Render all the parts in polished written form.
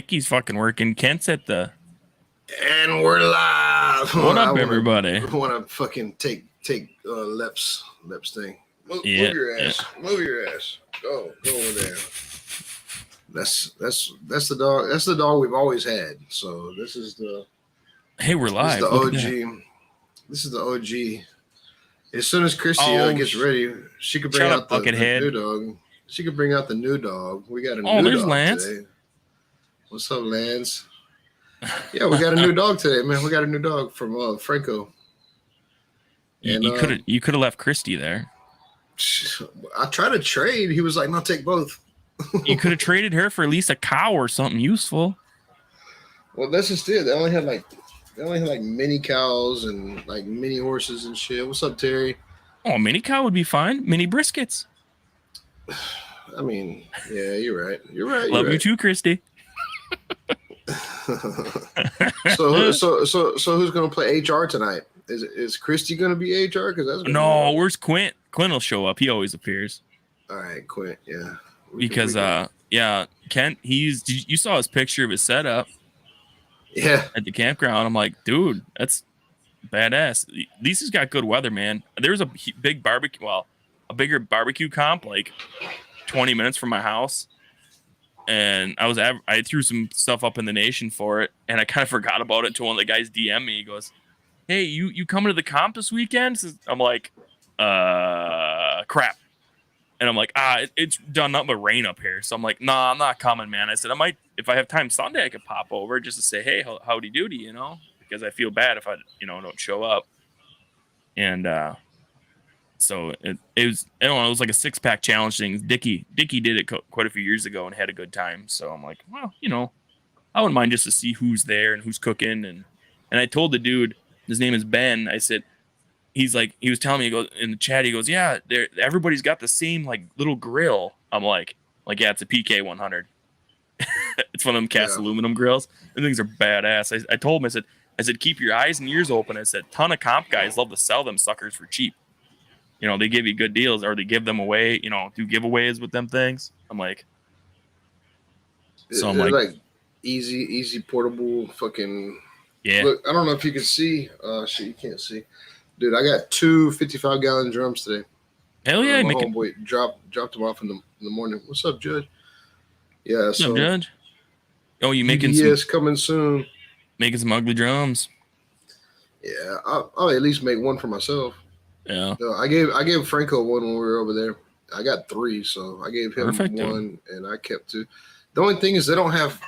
Dickie's fucking working. Kent's at the. And we're live. What up, everybody? I want to fucking take Lep's thing. Move Yeah, your ass. Move your ass. Go over there. That's the dog. That's the dog we've always had. So this is the. Hey, we're live. This is the OG. This is the OG. As soon as Christy gets ready, she could bring out the new dog. She could bring out the new dog. We got a new dog Lance. today. What's up, Lance? Yeah, we got a new dog today, man. We got a new dog from Franco. And you could have left Christy there. I tried to trade. He was like, "No, take both." You could have traded her for at least a cow or something useful. Well, that's just it. They only had like mini cows and like mini horses and shit. What's up, Terry? Oh, mini cow would be fine. Mini briskets. I mean, yeah, you're right. You're right. Love you too, Christy. So who's gonna play HR tonight? Is Christy gonna be HR? Because that's where's Quint? Quint will show up. He always appears. All right, Quint. Yeah. Because Kent, you saw his picture of his setup. Yeah. At the campground, I'm like, dude, that's badass. At least he's got good weather, man. There was a big barbecue. Well, a bigger barbecue comp, like 20 minutes from my house. And I threw some stuff up in the nation for it, and I kind of forgot about it until one of the guys DM me. He goes, "Hey, you coming to the comp this weekend?" I'm like, crap. And I'm like, it's done nothing but rain up here. So I'm like, nah, I'm not coming, man. I said, I might, if I have time Sunday, I could pop over just to say, hey, howdy doody, because I feel bad if I, don't show up. And so it was, I don't know, it was like a 6-pack challenge thing. Dickie did it quite a few years ago and had a good time. So I'm like, well, I wouldn't mind just to see who's there and who's cooking. And I told the dude, his name is Ben. I said, he was telling me, he goes in the chat, he goes, yeah, everybody's got the same like little grill. I'm like, yeah, it's a PK 100. It's one of them cast aluminum grills. The things are badass. I told him, I said, keep your eyes and ears open. I said, ton of comp guys love to sell them suckers for cheap. They give you good deals or they give them away, do giveaways with them things. I'm like, so I'm like easy portable fucking. Yeah. Look, I don't know if you can see. Shit, you can't see. Dude, I got 2 55-gallon drums today. Hell yeah. My homeboy dropped them off in the morning. What's up, Judge? Yeah. What's up, Judge? Oh, you making coming soon. Making some ugly drums. Yeah. I'll at least make one for myself. Yeah. No, I gave Franco one when we were over there. I got 3, so I gave him one, dude. And I kept 2. The only thing is they don't have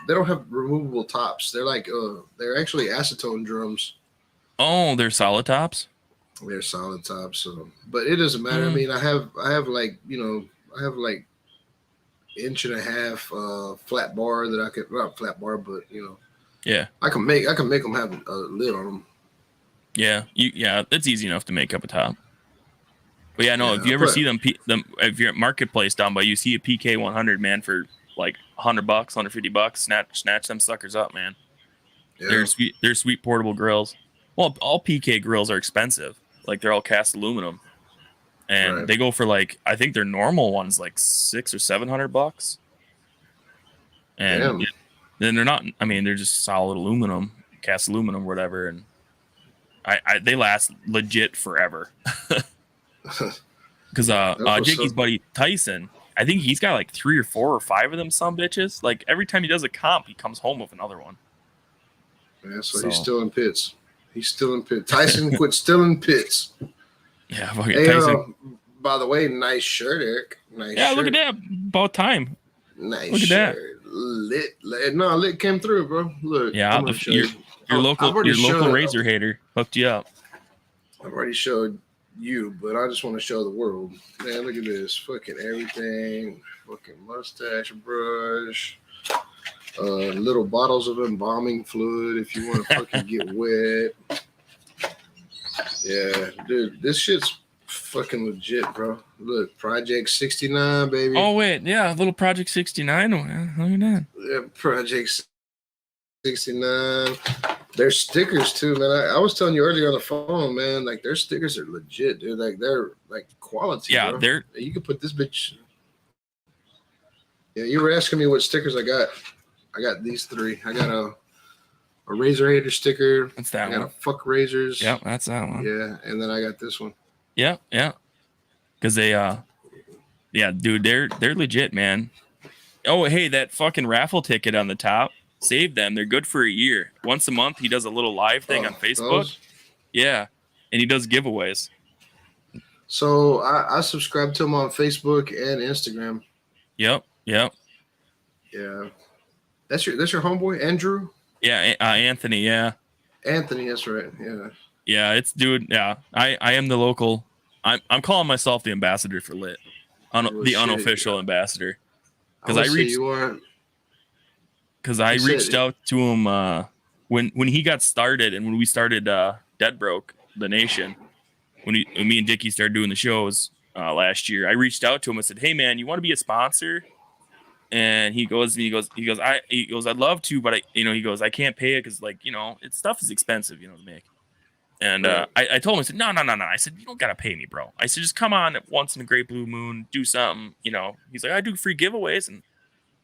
removable tops. They're like they're actually acetone drums. Oh, they're solid tops. They're solid tops. So, but it doesn't matter. I mean, I have like inch and a half flat bar that I could, not flat bar, but yeah, I can make them have a lid on them. Yeah, it's easy enough to make up a top. But yeah, no, if you ever see them, if you're at Marketplace down by, you see a PK 100, man, for like $100, $150, snatch them suckers up, man. Yeah. They're sweet portable grills. Well, all PK grills are expensive. Like they're all cast aluminum, and they go for like, I think their normal ones like $600 or $700. And then they're not. I mean, they're just solid aluminum, cast aluminum, whatever, and they last legit forever. Because Dickie's buddy Tyson, I think he's got like 3 or 4 or 5 of them some bitches. Like every time he does a comp, he comes home with another one. Yeah, so he's still in pits. He's still in pits. Tyson quit still in pits. Yeah, fucking Tyson. By the way, nice shirt, Eric. Nice shirt. Look at that. About time. Nice look at shirt. That. Lit came through, bro. Look. Yeah, your local razor hater hooked you up. I've already showed you, but I just want to show the world. Man, look at this. Fucking everything. Fucking mustache brush. Little bottles of embalming fluid if you want to fucking get wet. Yeah, dude, this shit's fucking legit, bro. Look, Project 69, baby. Oh, wait. Yeah, little Project 69. Look at that. Yeah, Project 69. Their stickers, too, man. I was telling you earlier on the phone, man, like, their stickers are legit, dude. Like, they're, like, quality, yeah, bro. You can put this bitch. Yeah, you were asking me what stickers I got. I got these 3. I got a Razor Hater sticker. That's that I got one. a Fuck Razors. Yep, that's that one. Yeah, and then I got this one. Yeah. Because they yeah, dude, they're legit, man. Oh, hey, that fucking raffle ticket on the top. Save them. They're good for a year. Once a month, he does a little live thing on Facebook. Those? Yeah, and he does giveaways. So I subscribe to him on Facebook and Instagram. Yep. Yeah, that's your homeboy Andrew. Yeah, Anthony. Yeah, Anthony. That's right. Yeah. Yeah, it's dude. Yeah, I am the local. I'm calling myself the ambassador for lit, the unofficial ambassaddead because I reached out to him when he got started and when we started Dead Broke the Nation. When me and Dickie started doing the shows last year, I reached out to him and said, "Hey man, you want to be a sponsor?" And he goes, I'd love to, but he goes, I can't pay it because stuff is expensive, to make. And I told him, I said, no. I said, you don't gotta pay me, bro. I said, just come on once in a great blue moon, do something. He's like, I do free giveaways, and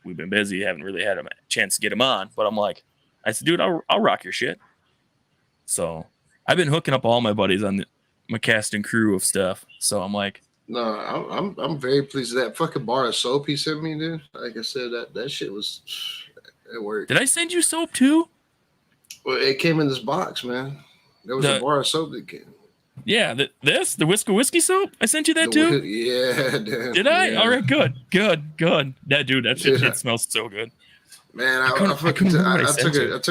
we've been busy, haven't really had a chance to get him on. But I said, dude, I'll rock your shit. So I've been hooking up all my buddies on my cast and crew of stuff. So I'm like, no, I'm very pleased with that fucking bar of soap he sent me, dude. Like I said, that shit it worked. Did I send you soap too? Well, it came in this box, man. There was a bar of soap that came. Yeah, the whiskey soap. I sent you that too. Yeah, dude. Did I? Yeah. All right, good. That dude, that shit smells so good. Man, I took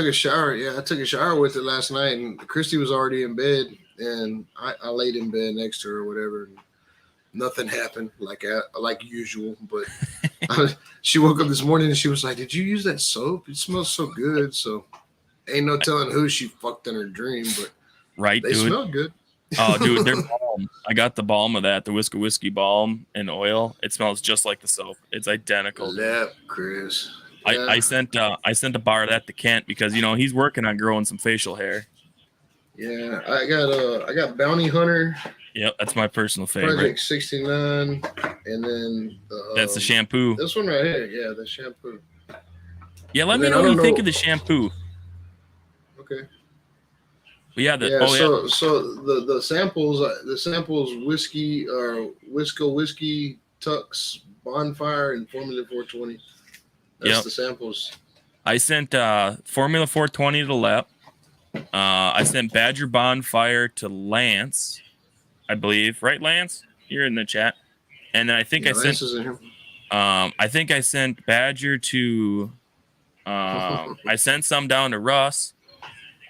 a shower. Yeah, I took a shower with it last night, and Christy was already in bed, and I laid in bed next to her or whatever. And nothing happened like usual, but she woke up this morning and she was like, "Did you use that soap? It smells so good." So ain't no telling who she fucked in her dream, but they smell good. Oh, dude, they're balm. I got the balm of that, the whiskey balm and oil. It smells just like the soap. It's identical. Yeah, Chris. Yeah. I sent a bar of that to Kent because he's working on growing some facial hair. Yeah, I got Bounty Hunter. Yep, that's my personal favorite. Project 69, and then that's the shampoo. This one right here, yeah, the shampoo. Yeah, let me know what you think of the shampoo. Okay. But yeah, so the samples whiskey or whiskey Tux Bonfire and Formula 420. That's the samples. I sent Formula 420 to Lep. I sent Badger Bonfire to Lance, I believe. Right, Lance? You're in the chat. And then I think Lance is in here. I think I sent Badger to I sent some down to Russ.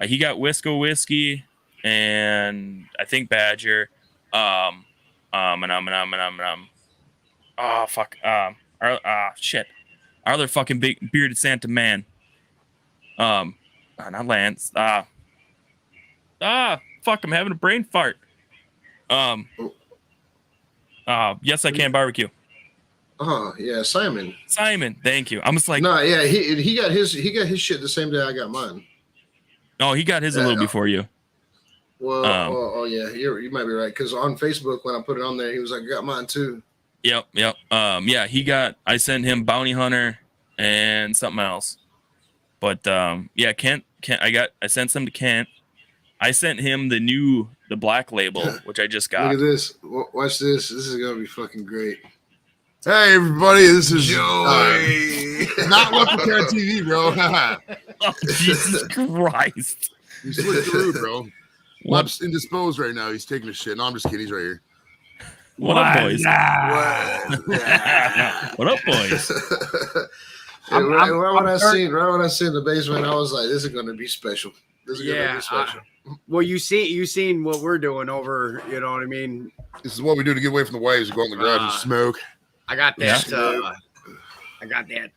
He got whiskey, and I think Badger. Oh fuck. Shit. Our other fucking big bearded Santa man. Not Lance. Fuck, I'm having a brain fart. Yes, I can barbecue. Oh yeah, Simon, thank you. I'm just like, no, yeah, he got his shit the same day I got mine. No, he got his a little before you. Well, yeah, you might be right because on Facebook when I put it on there, he was like, "I got mine too." Yep. Yeah, I sent him Bounty Hunter and something else. But Kent, I sent some to Kent. I sent him the black label, which I just got. Look at this. Watch this. This is gonna be fucking great. Hey everybody, this is Joey. Not Left Care TV, bro. Oh, Jesus Christ! You slipped through, bro. Lep's indisposed right now. He's taking a shit. No, I'm just kidding. He's right here. What up, boys? What up, boys? Right when I seen the basement, I was like, "This is going to be special. This is going to be special." Well, you seen what we're doing over. You know what I mean? This is what we do to get away from the waves. We go in the garage and smoke. I got that. I got that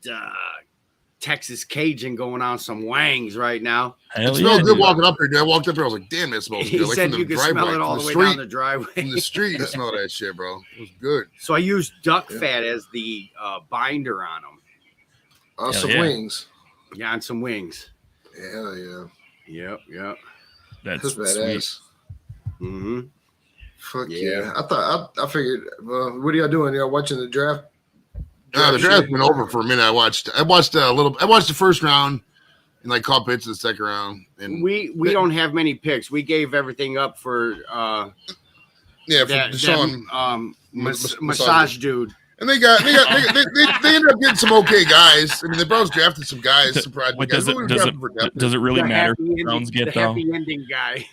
Texas Cajun going on some wangs right now. It smelled good walking up here, dude. I walked up here. I was like, "Damn, it smells good." He said you could smell it all the way down the driveway. From the street, you smell that shit, bro. It was good. So I used duck fat as the binder on them. On some wings. Yeah, on some wings. Hell yeah. Yep. That's badass. Mm-hmm. Fuck yeah. I figured, what are y'all doing? Y'all watching the draft The draft's been over for a minute. I watched a little. I watched the first round and like caught bits of the second round. And we don't have many picks. We gave everything up for for Deshaun massage dude. And they ended up getting some okay guys. I mean, the Browns drafted some guys. Surprising guys. Does it really matter who the Browns get though? Happy ending guy.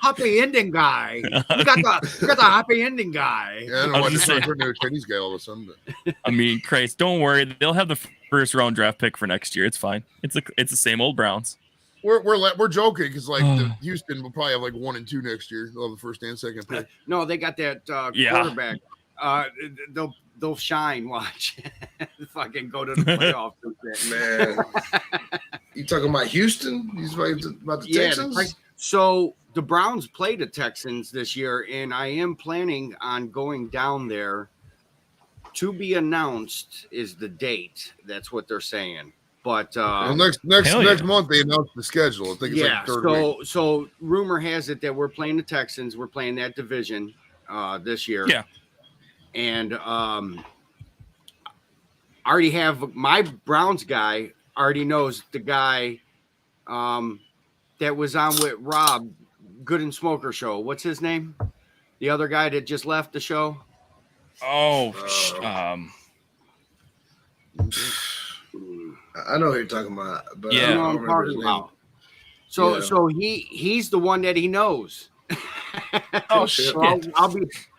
Happy ending guy. You got the happy ending guy. Yeah, I don't know why they're Chinese guy all of a sudden. But. I mean, Christ, don't worry. They'll have the first round draft pick for next year. It's fine. It's the same old Browns. We're joking because like Houston will probably have like 1 and 2 next year. They'll have the first and second pick. No, they got that quarterback. They'll shine. Watch, fucking go to the playoffs. Man, you talking about Houston? He's about the Texans. So the Browns play the Texans this year, and I am planning on going down there. To be announced is the date. That's what they're saying. But next month they announce the schedule. I think it's like third week. So rumor has it that we're playing the Texans. We're playing that division this year. Yeah. And I already have my Browns guy already knows the guy that was on with Rob, Good and Smoker show. What's his name? The other guy that just left the show. I know who you're talking about, but yeah, I don't remember his name. So he's the one that he knows. Shit! So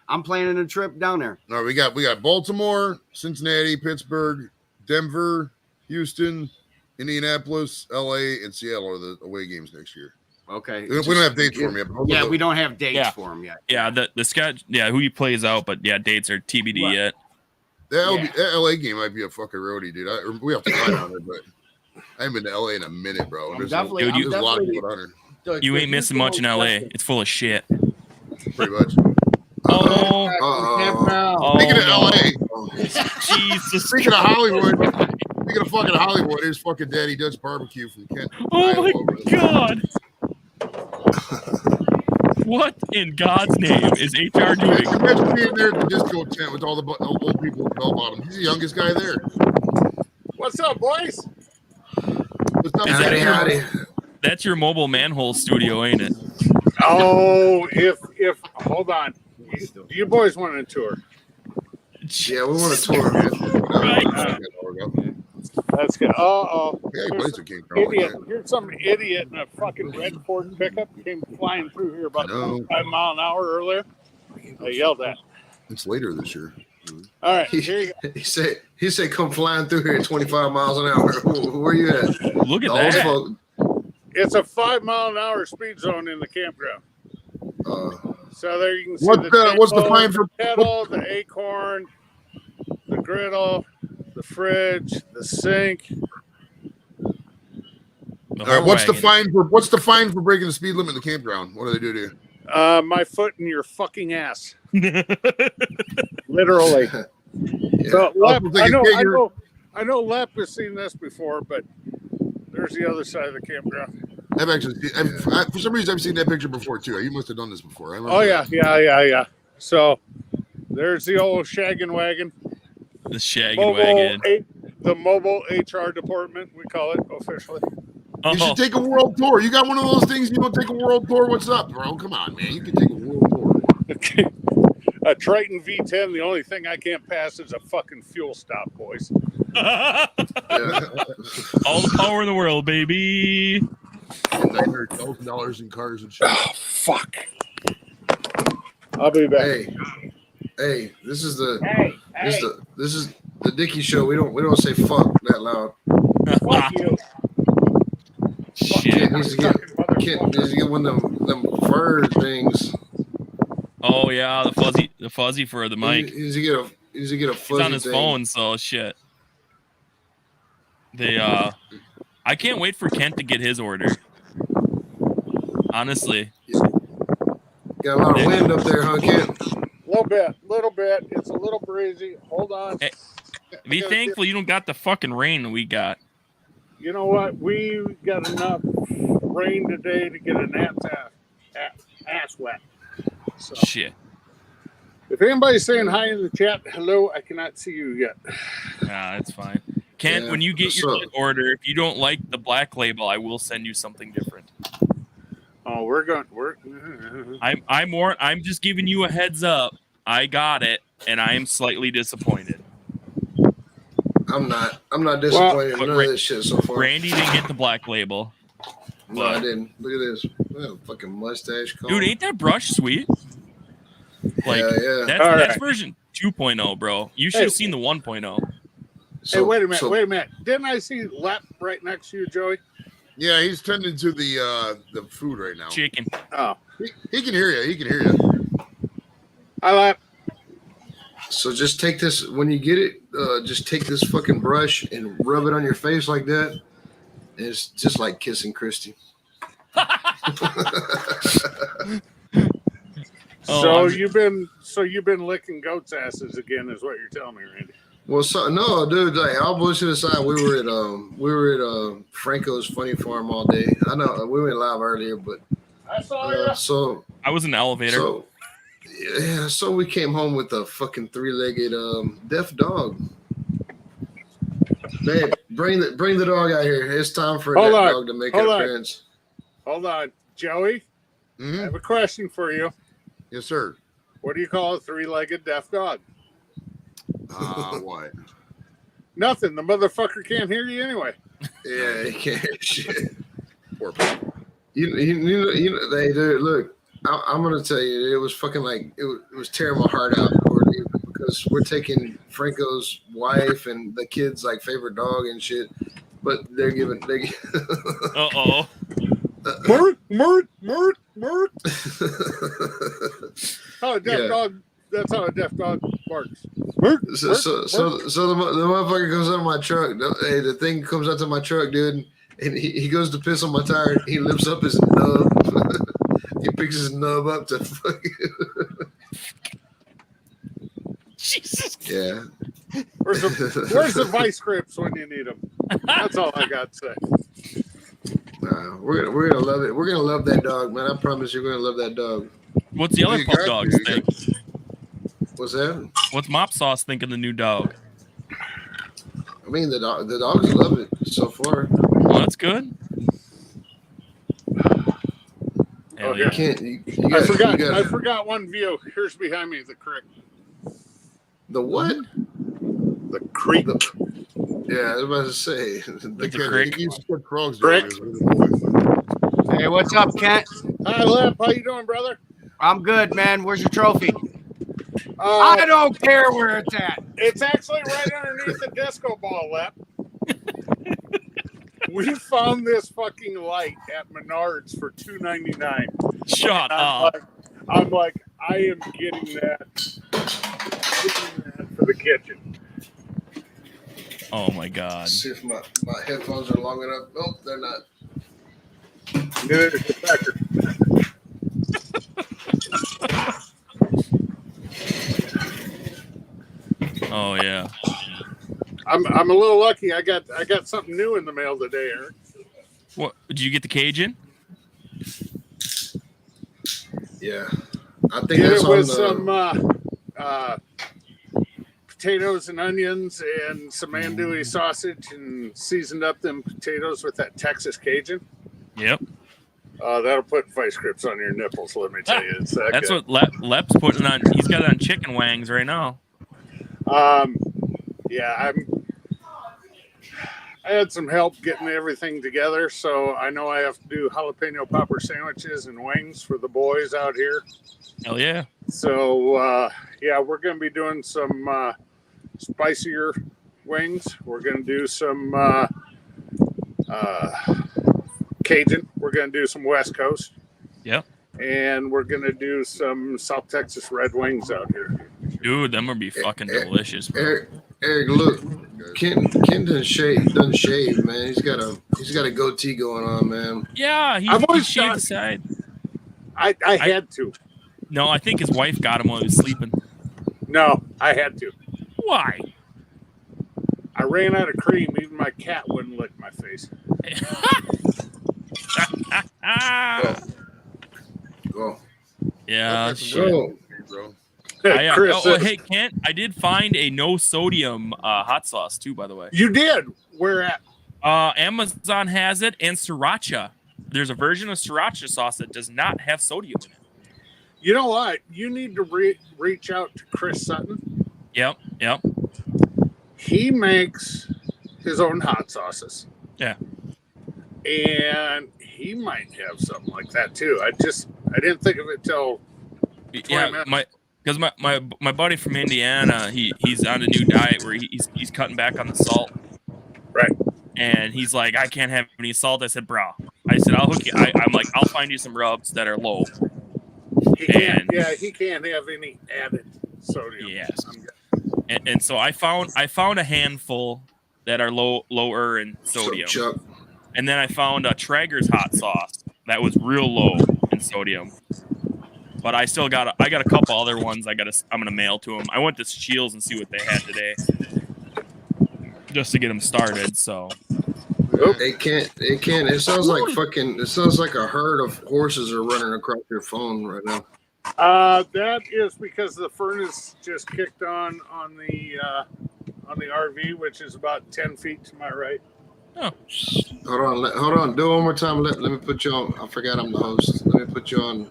I'm planning a trip down there. No, we got Baltimore, Cincinnati, Pittsburgh, Denver, Houston, Indianapolis, LA, and Seattle are the away games next year. Okay. We don't have dates for them yet. Yeah, we don't have dates for them yet. Yeah, the sketch. Yeah, who he plays out, but yeah, dates are TBD yet. That LA game might be a fucking roadie, dude. We have to fly down there, but I haven't been to LA in a minute, bro. There's a lot of people down there. You ain't missing much in LA. It's full of shit. Pretty much. Speaking of LA, Jesus. Speaking of Hollywood, speaking of fucking Hollywood, here's fucking Daddy Dutch Barbecue from Kent. Oh my God. What in God's name is HR doing? Imagine being there at the disco tent with all the old people with bell bottoms. He's the youngest guy there. What's up, boys? What's up, Howdy. That's your mobile manhole studio, ain't it? Oh, if hold on. Do you boys want a tour? Yeah, we want a tour. That's good. Idiot. Here's some idiot in a fucking red Ford pickup came flying through here about 5 mile an hour earlier. I yelled at. It's later this year. All right, here you go. He said come flying through here at 25 miles an hour. Where you at? Look at that. It's a 5 mile an hour speed zone in the campground. So there you can see what's the fine for kettle, the acorn, the griddle, the fridge, the sink. All right, what's the fine for breaking the speed limit in the campground? What do they do to you? My foot in your fucking ass. Literally. So, I know Lep has seen this before, but there's the other side of the campground. I've actually for some reason I've seen that picture before too. You must have done this before. Yeah. So there's the old shaggin' wagon. The shaggin' wagon. The mobile HR department, we call it officially. You should take a world tour. You got one of those things. You don't take a world tour. What's up, bro? Come on, man. You can take a world tour. A Triton V10. The only thing I can't pass is a fucking fuel stop, boys. All the power in the world, baby. $900,000 in cars and shit. Oh, fuck. I'll be back. Hey, this is the Dickie show. We don't say fuck that loud. Fuck you. Shit. Kent needs to get one of them fur things. Oh yeah, the fuzzy for the mic. He needs to get a fuzzy He's on his thing. phone, so shit. I can't wait for Kent to get his order. Honestly. Got a lot of wind up there, huh, Kent? Little bit. It's a little breezy. Hold on. Hey, be thankful you don't got the fucking rain we got. You know what? We got enough rain today to get an ass wet. So. Shit. If anybody's saying hi in the chat, hello, I cannot see you yet. Nah, it's fine. Kent, Yeah. when you get your So- shit order, if you don't like the black label, I will send you something different. Oh, we're going. I'm just giving you a heads up. I got it, and I am slightly disappointed. I'm not disappointed in But none of this shit so far. Randy didn't get the black label. No, I didn't. Look at this. Fucking mustache comb. Dude, ain't that brush sweet? Like, yeah. that's version 2.0, bro. You should have seen the 1.0. Hey, wait a minute. Didn't I see Lep right next to you, Joey? Yeah, he's tending to the food right now. Chicken. Oh. He can hear you. I Lep. So just take this when you get it. Just take this fucking brush and rub it on your face like that. And it's just like kissing Christy. You've been licking goats' asses again, is what you're telling me, Randy. Well, no, dude. Like, all bullshit aside, we were at Franco's Funny Farm all day. I know we went live earlier, but I saw you. So I was in the elevator. So we came home with a fucking 3-legged deaf dog. Babe, bring the dog out here. It's time for that dog to make an appearance. Hold on, Joey. Mm-hmm. I have a question for you. Yes, sir. What do you call a 3-legged deaf dog? What? Nothing. The motherfucker can't hear you anyway. Yeah, he can't. Shit. Poor people. You know, they do. Look, I'm gonna tell you, it was fucking like it was tearing my heart out because we're taking Franco's wife and the kids' like favorite dog and shit, but they're giving. Uh-oh. Murt. How a deaf dog. That's how a deaf dog barks. So the motherfucker comes out of my truck. Hey, the thing comes out to my truck, dude, and he goes to piss on my tire. He lifts up his nub. He picks his nub up to fucking. Jesus. Yeah. Where's the vice grips when you need them? That's all I got to say. We're gonna love it. We're gonna love that dog, man. I promise you're gonna love that dog. What's the other pup dogs think? What's that? What's Mop Sauce think of the new dog? I mean, the dogs love it so far. Well, that's good. Oh, yeah. I forgot one view. Here's behind me the creek. The what? The creek. Yeah, I was about to say the creek. Hey, what's up, Kent? Hi, Lep. How you doing, brother? I'm good, man. Where's your trophy? I don't care where it's at. It's actually right underneath the disco ball, Lep. We found this fucking light at Menards for $2.99. Shut up. I'm like, I am getting that for the kitchen. Oh my God. Let's see if my headphones are long enough. Nope, they're not. Oh yeah. I'm a little lucky. I got something new in the mail today, Eric. What did you get the Cajun? Yeah, I think that's it was on some potatoes and onions and some andouille sausage and seasoned up them potatoes with that Texas Cajun. Yep. That'll put vice grips on your nipples. Let me tell you, it's that's good. what Lep's putting on. He's got it on chicken wangs right now. Yeah, I had some help getting everything together, so I know I have to do jalapeno popper sandwiches and wings for the boys out here. Hell yeah. So, yeah, we're going to be doing some spicier wings. We're going to do some Cajun. We're going to do some West Coast. Yep. And we're going to do some South Texas Red Wings out here. Dude, them would be fucking delicious, bro. Eric, look, Ken doesn't shave, man. He's got a goatee going on, man. Yeah, I've always he shaved the side. I had to. No, I think his wife got him while he was sleeping. No, I had to. Why? I ran out of cream. Even my cat wouldn't lick my face. Go. Yeah. So, Chris, Hey, Kent, I did find a no sodium hot sauce too, by the way. you did. Where at? Amazon has it, and sriracha. There's a version of sriracha sauce that does not have sodium in it. You know what? You need to reach out to Chris Sutton. Yep. He makes his own hot sauces. Yeah. And he might have something like that too. I didn't think of it till 20 minutes. Because my buddy from Indiana, he's on a new diet where he's cutting back on the salt. Right. And he's like, I can't have any salt. I said, bro. I said, I'll hook you. I'm like, I'll find you some rubs that are low. He can't have any added sodium. Yeah. And so I found a handful that are lower in sodium. And then I found a Traeger's hot sauce that was real low in sodium. But I still got a couple other ones I'm gonna mail to them. I went to Shields and see what they had today, just to get them started. So it can't. It sounds like fucking. It sounds like a herd of horses are running across your phone right now. That is because the furnace just kicked on the RV, which is about 10 feet to my right. Oh. Hold on. Do it one more time. Let me put you on. I forgot I'm the host. Let me put you on.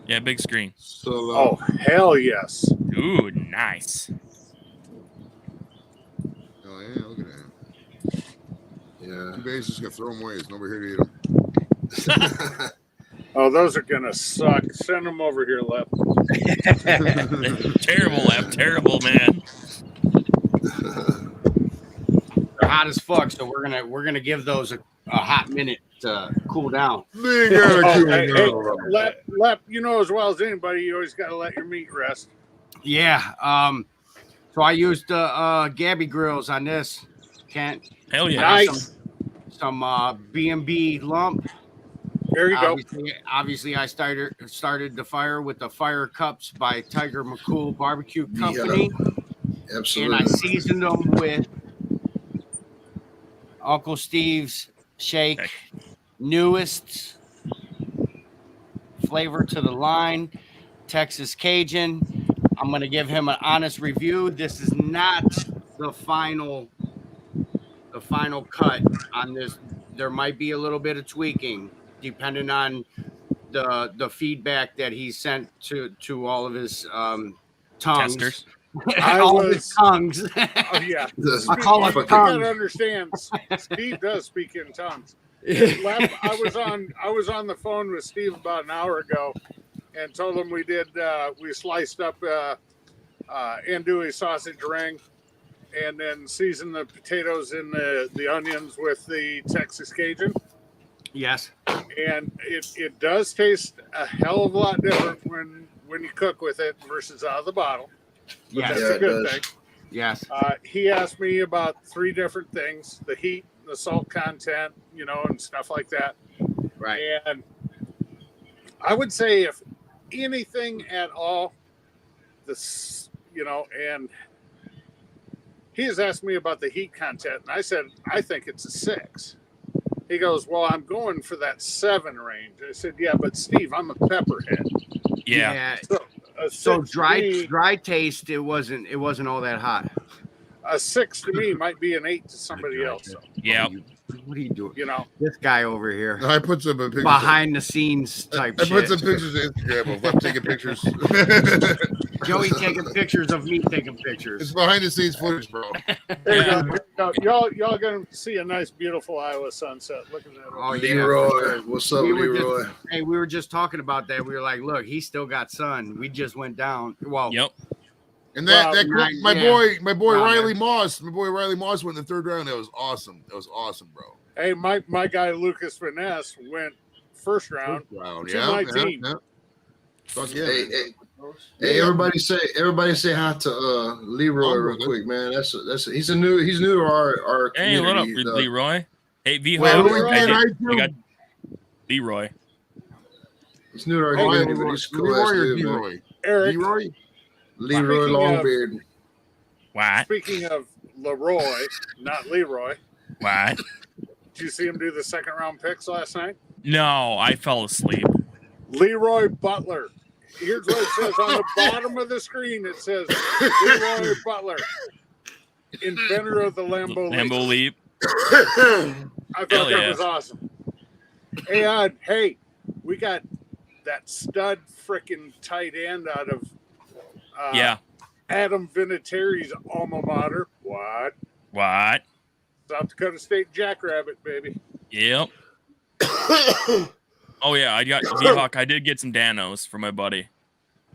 Yeah, big screen. Oh, hell yes. Ooh, nice. Oh yeah, look at that. Yeah. Two bases, just gonna throw them away. There's nobody here to eat them. Oh, those are gonna suck. Send them over here, Lep. Terrible, Lep. Terrible, man. They're hot as fuck, so we're gonna give those a hot minute to cool down. They gotta cool Hey, down. Lep, you know as well as anybody, you always got to let your meat rest. Yeah. So I used Gabby grills on this. Kent. Hell yeah. Nice. Some B&B lump. There you go. Obviously, I started the fire with the Fire Cups by Tiger McCool Barbecue Company. Yeah, absolutely. And I seasoned them with Uncle Steve's Shake, newest flavor to the line, Texas Cajun. I'm going to give him an honest review. This is not the final cut on this. There might be a little bit of tweaking depending on the feedback that he sent to all of his tongues. Testers. All of his tongues. Oh, yeah. I call it You tongues. gotta understand, Steve does speak in tongues. Lep, I was on the phone with Steve about an hour ago and told him we sliced up andouille sausage ring and then seasoned the potatoes and the onions with the Texas Cajun. Yes. And it does taste a hell of a lot different when you cook with it versus out of the bottle. But Yes. that's a good thing. Yes. He asked me about 3 different things: the heat, the salt content, and stuff like that. Right. And I would say, if anything at all, and he has asked me about the heat content, and I said, I think it's a 6. He goes, well, I'm going for that 7 range. I said, yeah, but Steve, I'm a pepperhead. Yeah. So dry taste, it wasn't all that hot. A 6 to me might be an 8 to somebody else. Yeah. What are you doing? You know, This guy over here, I put some pictures. behind the scenes type I put shit. some pictures on Instagram of I'm taking pictures. Joey taking pictures of me taking It's pictures. behind the scenes footage, bro. there you go. Y'all gonna see a nice, beautiful Iowa sunset. Look at that. Oh yeah. Leroy, what's up, We were Leroy? Hey, we were just talking about that. We were like, look, he still got sun. We just went down. Well, Yep. And that my boy Wow, Riley man. Moss, went in the 3rd round. That was awesome. That was awesome, bro. Hey, my guy Lucas Finesse went first round. Round, To my team. Fuck yeah. Hey, everybody say hi to Leroy real quick, man. He's new to our Hey, what up, community. Leroy? Hey, V Well, Hub. I I got Leroy. He's new to our Oh, community, but he's a cool ass Leroy or dude, man. Leroy? Eric, Leroy? Leroy Speaking of- Longbeard. What? speaking of Leroy, not Leroy, What? did you see him do the 2nd round picks last night? No, I fell asleep. Leroy Butler here's what it says on the bottom of the screen. It says Leroy Butler, inventor of the Lambo Leap. I thought Hell that yeah. was awesome. Hey, we got that stud freaking tight end out of Adam Vinatieri's alma mater. What? South Dakota State Jackrabbit, baby. Yep. Oh yeah, I got V-Hawk. I did get some Danos for my buddy.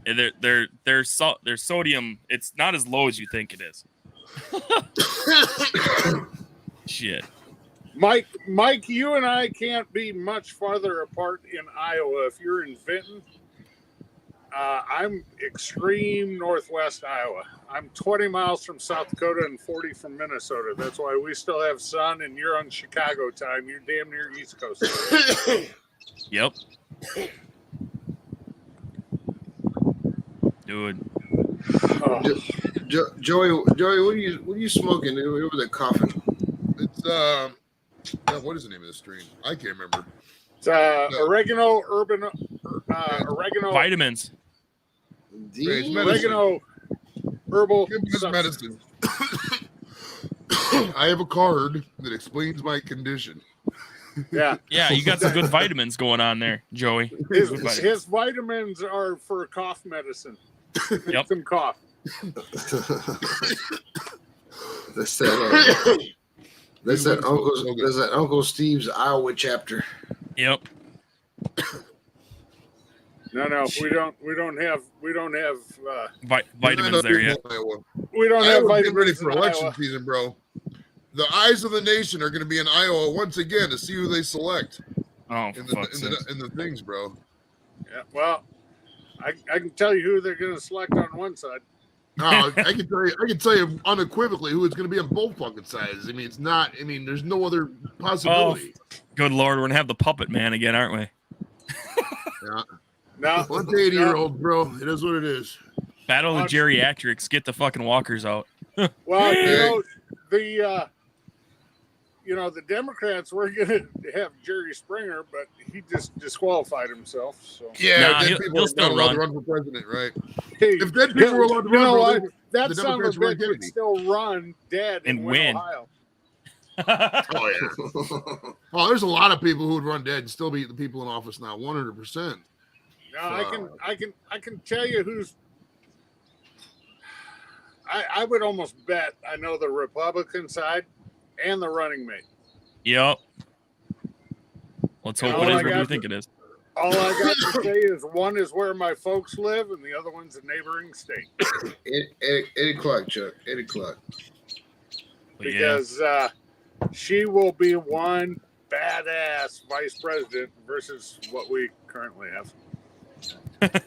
Their sodium, it's not as low as you think it is. Shit. Mike, you and I can't be much farther apart in Iowa. If you're in Vinton, I'm extreme northwest Iowa. I'm 20 miles from South Dakota and 40 from Minnesota. That's why we still have sun, and you're on Chicago time. You're damn near East Coast. Yep. Dude. Oh. Joey, what are you smoking over there coughing? It's what is the name of the strain? I can't remember. It's oregano, oregano Vitamins. Oregano herbal medicine. I have a card that explains my condition. Yeah. Yeah, you got some good vitamins going on there, Joey. His vitamins are for cough medicine. Yep. Some cough. That's that Uncle Steve's Iowa chapter. Yep. No, we don't have vitamins there yet. We don't have vitamins ready for in election Iowa. season, bro. The eyes of the nation are going to be in Iowa once again to see who they select. Oh, in the things, bro. Yeah, well, I can tell you who they're going to select on one side. No, I can tell you unequivocally who it's going to be on both fucking sides. I mean, it's not. I mean, there's no other possibility. Oh, good Lord, we're gonna have the puppet man again, aren't we? Yeah. No, Once 80-year-old, bro. It is what it is. Battle of the geriatrics. Get the fucking walkers out. Well, the Democrats were going to have Jerry Springer, but he just disqualified himself. So yeah, he'll still run for president, right? Hey, If dead people were allowed to run, that son of a bitch would still run dead and win. Ohio. Oh yeah. Oh, there's a lot of people who would run dead and still beat the people in office now. 100%. No, I can tell you who's. I would almost bet I know the Republican side and the running mate. Yep. Let's hope it is what you think it is. All I got to say is one is where my folks live and the other one's a neighboring state. 8 o'clock, Chuck. 8 o'clock. Because she will be one badass vice president versus what we currently have. Talk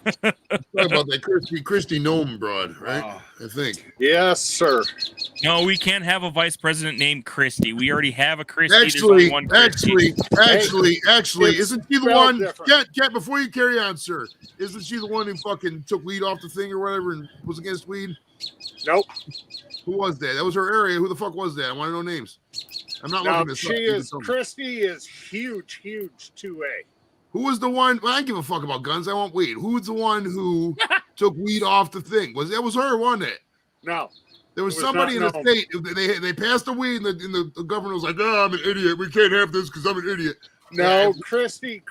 about that Christy Nome broad, right? I think. Yes, sir. No, we can't have a vice president named Christy. We already have a Christy. Actually, Hey, isn't she the one? different. Cat, before you carry on, sir, isn't she the one who fucking took weed off the thing or whatever and was against weed? Nope. Who was that? That was her area. Who the fuck was that? I want to know names. I'm not looking this up. Christy is huge 2A. Who was the one? Well, I don't give a fuck about guns. I want weed. Who was the one who took weed off the thing? That was her, wasn't it? No. There was somebody in the state. They passed the weed, and the governor was like, "Oh, I'm an idiot. We can't have this because I'm an idiot." No, Christy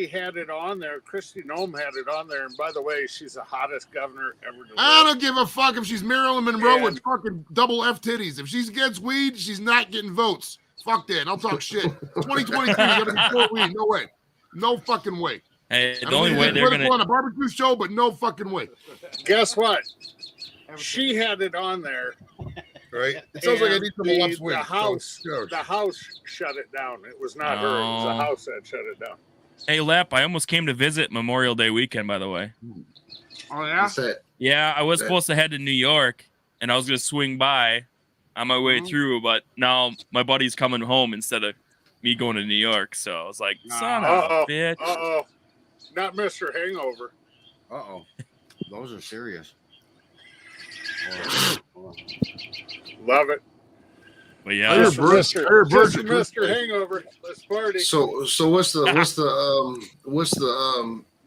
had it on there. Christy Nome had it on there. And by the way, she's the hottest governor ever to live. I don't give a fuck if she's Marilyn Monroe with fucking double F titties. If she's against weed, she's not getting votes. Fuck that. I'll talk shit. 2023, you gotta be for weed. No way. No fucking way. Hey, the only way they're gonna on a barbecue show, but no fucking way. Guess what? She had it on there. Right. It sounds like I need some left swing. The house shut it down. It was not her. It was the house that shut it down. Hey, Lep, I almost came to visit Memorial Day weekend, by the way. Oh yeah. Yeah, I was supposed to head to New York, and I was gonna swing by on my way through, but now my buddy's coming home instead of me going to New York. So I was like, son of a bitch. Uh-oh. Not Mr. Hangover. Uh-oh. Those are serious. Love it. But yeah, Mr. Hangover. Let's party. So what's the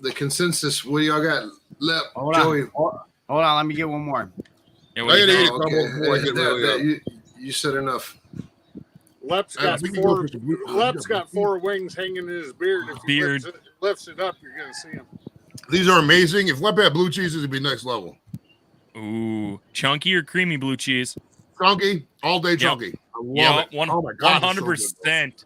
the consensus. What do y'all got? Left, Hold Joey. on. Hold on. Let me get one more. Yeah, I what do you gotta think? eat a couple before I get really up. You said enough. Lep's got we can go four. for some blue- Lep's got 4 wings hanging in his beard. If he lifts it up, you're gonna see him. These are amazing. If Lep had blue cheese, it'd be next level. Ooh, chunky or creamy blue cheese? Chunky, all day chunky. I love Yeah, it. Oh my god, it's so good. 100%.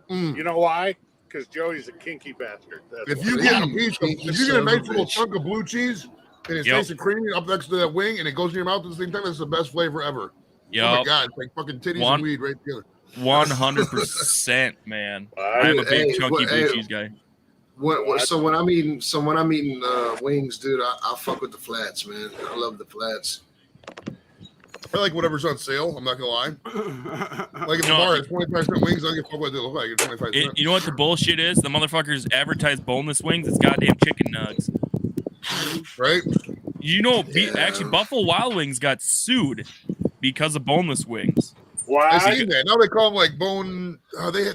Mm. You know why? Because Joey's a kinky bastard. That's If why. you get a piece, Kinky if you get a son of a nice little bitch. chunk of blue cheese and it's Yep. nice and creamy up next to that wing and it goes in your mouth at the same time, that's the best flavor ever. Oh my Yup, god, it's like fucking titties One- and weed right together. 100%, man. I'm a big chunky blue cheese guy. So when I'm eating wings, dude, I fuck with the flats, man. I love the flats. I like whatever's on sale. I'm not gonna lie. Like if the No. bar has 25% wings, I don't give a fuck what they look like. It's 25%. You know what the bullshit is? The motherfuckers advertise boneless wings. It's goddamn chicken nugs. Right? You know, Yeah. actually, Buffalo Wild Wings got sued because of boneless wings. I Why? seen that. Now they call them like bone. They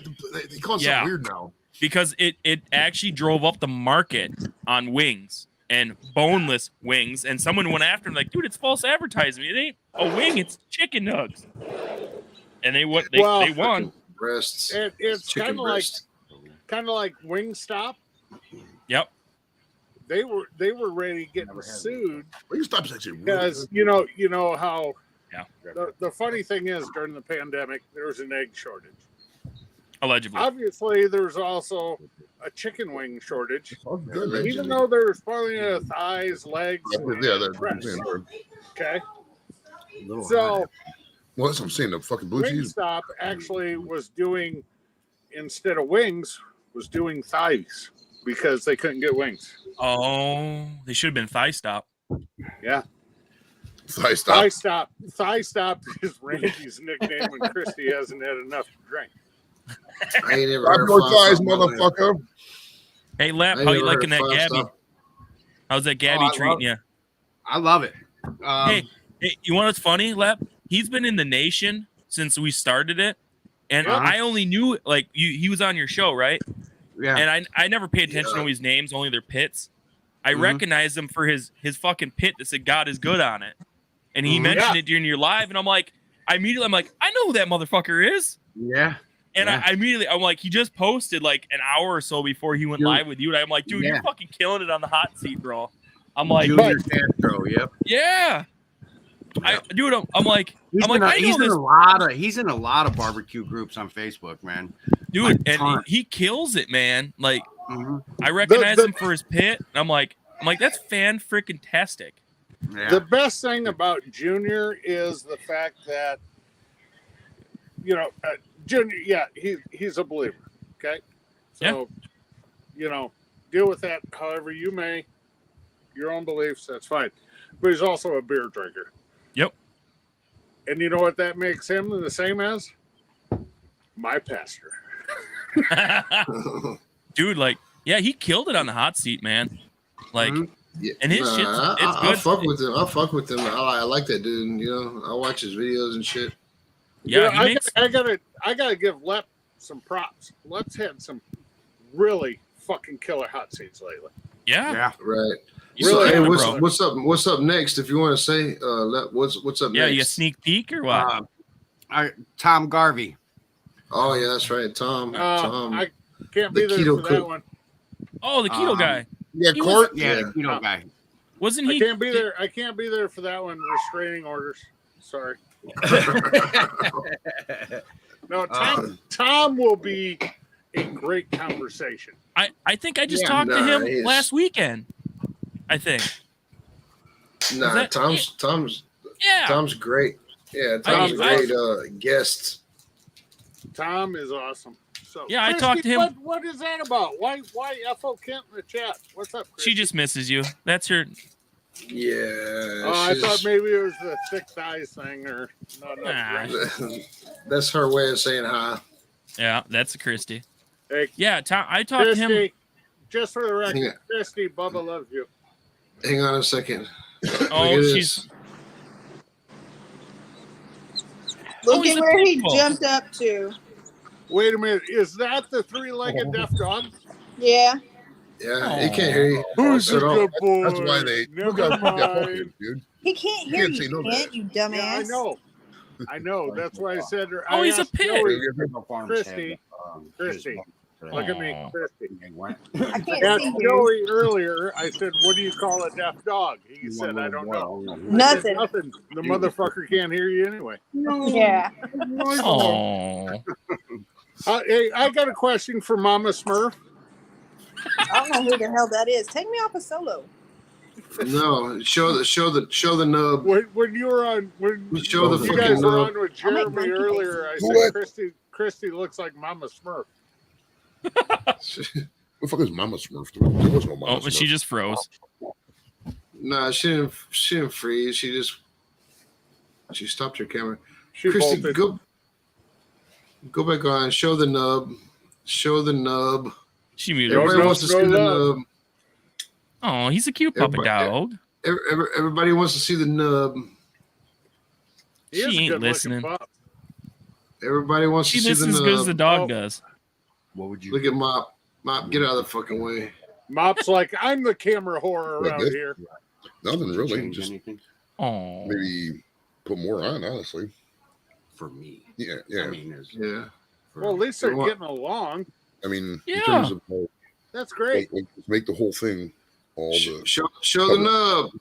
call it Yeah. something weird now. Because it actually drove up the market on wings and boneless wings, and someone went after him like, dude, it's false advertising. It ain't a wing, it's chicken nugs. And they won. Breasts. It's Chicken breast. kind of like Wingstop. Yep. They were ready to get sued Wingstop's actually really because good. you know how. Yeah. The funny thing is, during the pandemic, there was an egg shortage. Allegedly. Obviously, there's also a chicken wing shortage. Oh, good, man. Even though there's plenty of thighs, legs, Yeah, and that's breasts. what Okay, I'm saying. so Well, that's what I'm saying. The fucking blue cheese. Wingstop actually was doing, instead of wings, was doing thighs because they couldn't get wings. Oh, they should have been Thigh Stop. Yeah, Thigh stop. Thigh stop is Randy's nickname when Christy hasn't had enough to drink. I ain't ever Stop heard your five thighs, stop in my life. motherfucker. Hey, Lap, I how you never liking heard that five Gabby? stop. How's that Gabby I treating you? I love it. Hey, you want what's funny, Lap? He's been in the nation since we started it, and Yeah. I only knew like he was on your show, right? yeah. And I never paid attention Yeah. to his names, only their pits. I Mhm. recognized him for his fucking pit that said "God is good" on it, and he Mhm. mentioned Yeah. it during your live, and I'm like, I know who that motherfucker is. Yeah. And Yeah. I'm like, he just posted like an hour or so before he went Dude. live with you, and I'm like, dude, Yeah. you're fucking killing it on the hot seat, bro. I'm like, Junior Castro. Yep. yeah, I'm like, He's, I know this, he's in a lot of barbecue groups on Facebook, man. dude, a and ton. he kills it, man. Like, Mhm. I recognize The- him for his pit. And I'm like, that's fan freaking tastic. Yeah. The best thing about Junior is the fact that, Junior, yeah, he's a believer. Okay. So, deal with that however you may, your own beliefs, that's fine. But he's also a beer drinker. Yep. And you know what that makes him the same as? My pastor. Dude, like, yeah, he killed it on the hot seat, man. Like, Mhm. Yeah. and his shit's it's I good. fuck with him. I fuck with him. I like that dude. I watch his videos and shit. Yeah, he I makes. gotta give Lep some props. Lep's had some really fucking killer hot seats lately. Yeah, Yeah. Right. you So, said hey, it, what's bro. what's up next? If you want to say, what's up Yeah, next? you a sneak peek or what? Tom Garvey. Oh yeah, that's right, Tom. Tom. I can't the be there keto for that cook. one. Oh, the keto guy. Yeah, He Court. Yeah, Yeah. the keto guy. Wasn't I he? can't be there. I can't be there for that one. Restraining orders. Sorry. No, Tom will be a great conversation. I think I just Yeah, talked to him nice. last weekend. I think. Nah, that- Tom's Yeah. great. Yeah, Tom's a great guest. Tom is awesome. So Yeah, I Christy, talked to him- What is that about? Why FO Kent in the chat? What's up, Christy? She just misses you. That's her. Yeah. Oh, I thought maybe it was the thick thighs thing, or no. Nah. That's her way of saying hi. Yeah, that's a Christy. Hey, Yeah, Tom. I talked to him. Christy, just for the record, Yeah. Christy, Bubba loves you. Hang on a second. Oh, Look at this. she's. Look he's at a where he pitbull. jumped up to. Wait a minute, is that the three-legged deaf dog? Yeah. Yeah, he can't hear you. Who's So a don't- good boy? That's why they Never got mind. dude. He can't You hear can't say you, no to can't that. you, Yeah, dumbass? I know. That's why I said. Oh, I he's a asked pig. Joey, Christy. Christy, look at me, Christy. I can't Asked see you. Joey earlier. I said, "What do you call a deaf dog?" He said, "I don't know." I said, Nothing. Nothing. The motherfucker can't hear you anyway. Yeah. Oh, Hey, I got a question for Mama Smurf. I don't know who the hell that is. Take me off a solo. No, show the nub. When you were on, when Show the you fucking guys were nub. on with I'll make Jeremy monkey earlier, I What? said, Christy looks like Mama Smurf. What the fuck is Mama Smurf doing? There was no Mama oh, Smurf. she just froze. Nah, she didn't freeze. She stopped her camera. She Christy, bolted. go back on. Show the nub. Show the nub. She muted. Don't Everybody know, wants to no see the love. nub. Oh, he's a cute puppy Everybody- dog. Everybody wants to see the nub. He is a She ain't good-looking listening. pup. Everybody wants She to see listens the as good as the nub. dog Oh. does. What would you? Look at Mop. Mop, get out of the fucking way. Mop's like, I'm the camera whore Like around this? here. Nothing Would you really. change Just anything Oh, maybe put more on, honestly. for me? Yeah, I yeah. mean, Yeah. Well, at least they're What? getting along. I mean, Yeah. in terms of That's great. just make the whole thing all Sh- the. Show the nub.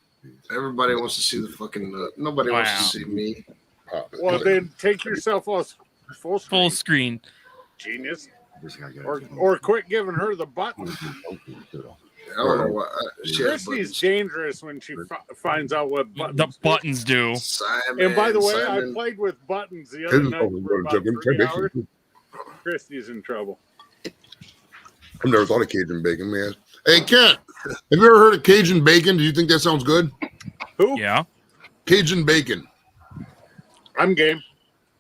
Everybody wants to see the fucking nub. Nobody wants Wow. to see me. Pop it. Well, then take yourself off full screen, full screen. genius. This guy got Or quit giving her the button. I don't know why. She has Christy's buttons. dangerous when she finds out what buttons The do. buttons do. Simon, And by the way, Simon. I played with buttons the other night for about 3 hours. Christy's in trouble. I've never thought of Cajun bacon, man. Hey, Kent, have you ever heard of Cajun bacon? Do you think that sounds good? Who? Yeah, Cajun bacon. I'm game.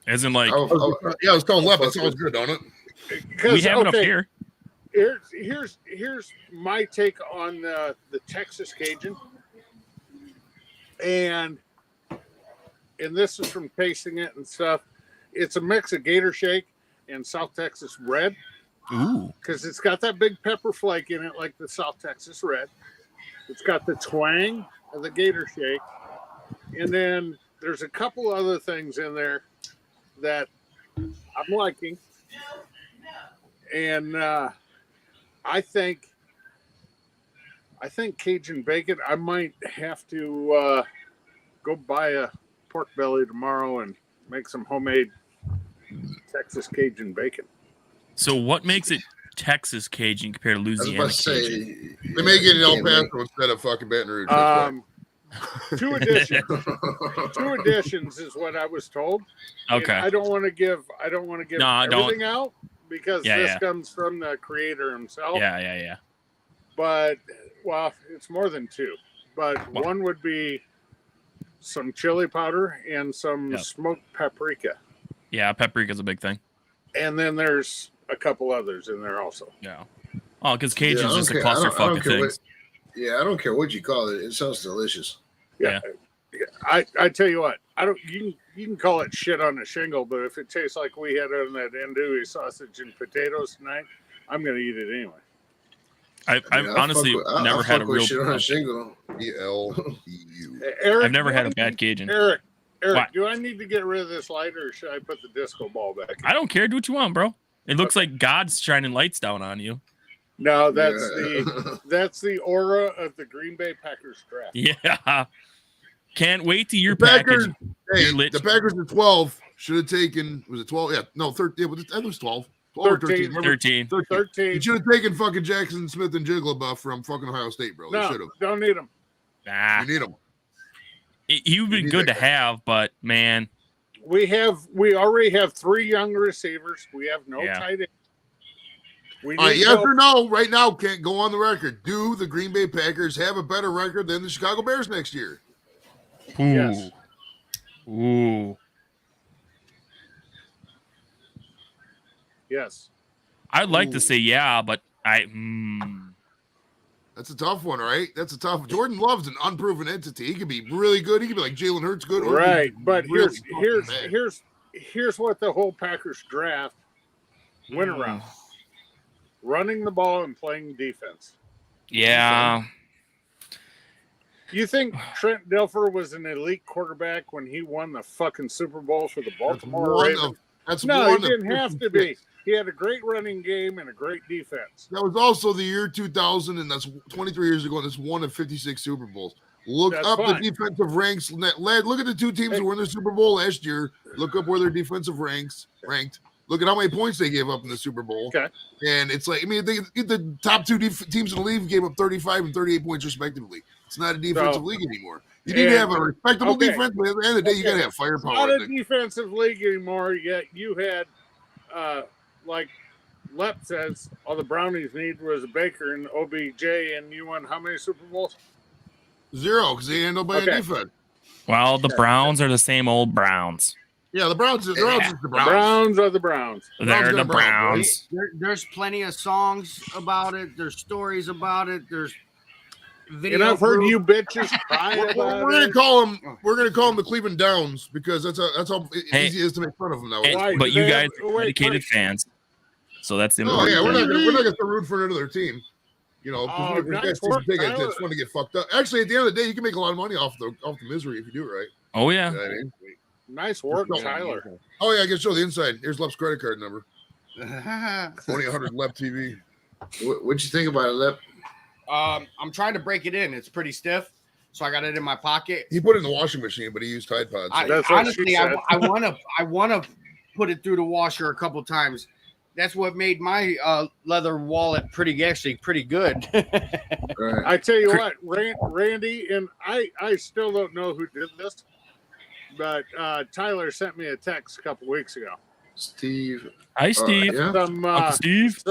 as in like Yeah, I was telling Lev, it fuck sounds with- good, don't it? we have it up here. Here's my take on the Texas Cajun, and this is from tasting it and stuff. It's a mix of Gator Shake and South Texas Red Ooh, because it's got that big pepper flake in it, like the South Texas Red. It's got the twang of the Gator Shake, and then there's a couple other things in there that I'm liking. And I think Cajun bacon. I might have to go buy a pork belly tomorrow and make some homemade Texas Cajun bacon. so what makes it Texas Cajun compared to I was Louisiana about to say. Cajun? They make it in El Can't make- Paso instead of fucking Baton Rouge. That's why. 2 additions. 2 additions is what I was told. And Okay, I don't want to give No, don't. everything out because Yeah, this yeah. comes from the creator himself. yeah. But well, it's more than 2. But Well- one would be some chili powder and some Yep. smoked paprika. Yeah, paprika's a big thing. And then there's a couple others in there also. Yeah. Oh, because Yeah, Cajun's I don't just a care. I don't clusterfuck of care what- things. Yeah, I don't care what you call it. It sounds delicious. Yeah. I tell you what, I don't you can call it shit on a shingle, but if it tastes like we had on that andouille sausage and potatoes tonight, I'm gonna eat it anyway. I've I mean, honestly never had a real. shit on a shingle. ELEU. Eric, I've never do had I a bad need- Cajun. Eric, What? do I need to get rid of this light or should I put the disco ball back in? I don't care. Do what you want, bro. It looks like God's shining lights down on you. No, that's Yeah. that's the aura of the Green Bay Packers draft. Yeah. Can't wait to your The Packers, package. hey, You're lit. the Packers at 12 should have taken, was it 12? Yeah, no, 13. Yeah, I think it was 12. 12 or 13. 13. Remember? 13. 13. You should have taken fucking Jackson Smith and Jigglypuff from fucking Ohio State, bro. You No, should have. don't need them. Nah. You need them. He would be need good to that guy. have, but man, We already have 3 young receivers. We have no Yeah. tight end. We All right, need yes help. or no? Right now, can't go on the record. Do the Green Bay Packers have a better record than the Chicago Bears next year? ooh, Yes. ooh. Yes. I'd like to Ooh. say yeah, but That's a tough one, all right? That's a tough. Jordan Love's an unproven entity. He could be really good. He could be like Jalen Hurts good. or he Right. could be But really here's fucking bad. here's what the whole Packers draft went around. Running the ball and playing defense. Yeah. You think Trent Dilfer was an elite quarterback when he won the fucking Super Bowl for the Baltimore Ravens? No, he didn't have to be. He had a great running game and a great defense. That was also the year 2000, and that's 23 years ago, and it's one of 56 Super Bowls. Look That's up fine. the defensive ranks. Lad, look at the two teams who were in the Super Bowl last year. Look up where their defensive ranks ranked. Look at how many points they gave up in the Super Bowl. Okay. And it's like, I mean, the top two teams in the league gave up 35 and 38 points respectively. It's not a defensive league anymore. You need to have a respectable defense, but at the end of the day, you got to have firepower. It's not a defensive league anymore. Yet you had, like Lep says, all the Brownies need was a Baker and OBJ, and you won how many Super Bowls? 0, because they ain't nobody on defense. Well, the Browns are the same old Browns. Yeah, the Browns are the Browns. The Browns are the Browns. They're the Browns. There's plenty of songs about it. There's stories about it. There's video. And I've heard you bitches cry about we're gonna call them. We're gonna call them the Cleveland Downs because that's how easy it is to make fun of them now. But you guys are dedicated fans, so that's the important. Oh yeah, we're not gonna root for another team. You know, it's fun to get fucked up. Actually, at the end of the day, you can make a lot of money off the misery if you do it right. Oh yeah. You know what I mean? Nice work, Tyler. Oh yeah, I can show the inside. Here's Lep's credit card number. 2800 Lep TV. What'd you think about it, Lep? I'm trying to break it in. It's pretty stiff, so I got it in my pocket. He put it in the washing machine, but he used Tide Pods. Honestly, I wanna put it through the washer a couple times. That's what made my leather wallet pretty good. Right. I tell you what, Randy, and I still don't know who did this, but Tyler sent me a text a couple weeks ago. Steve. Hi, Steve. Yeah. Steve.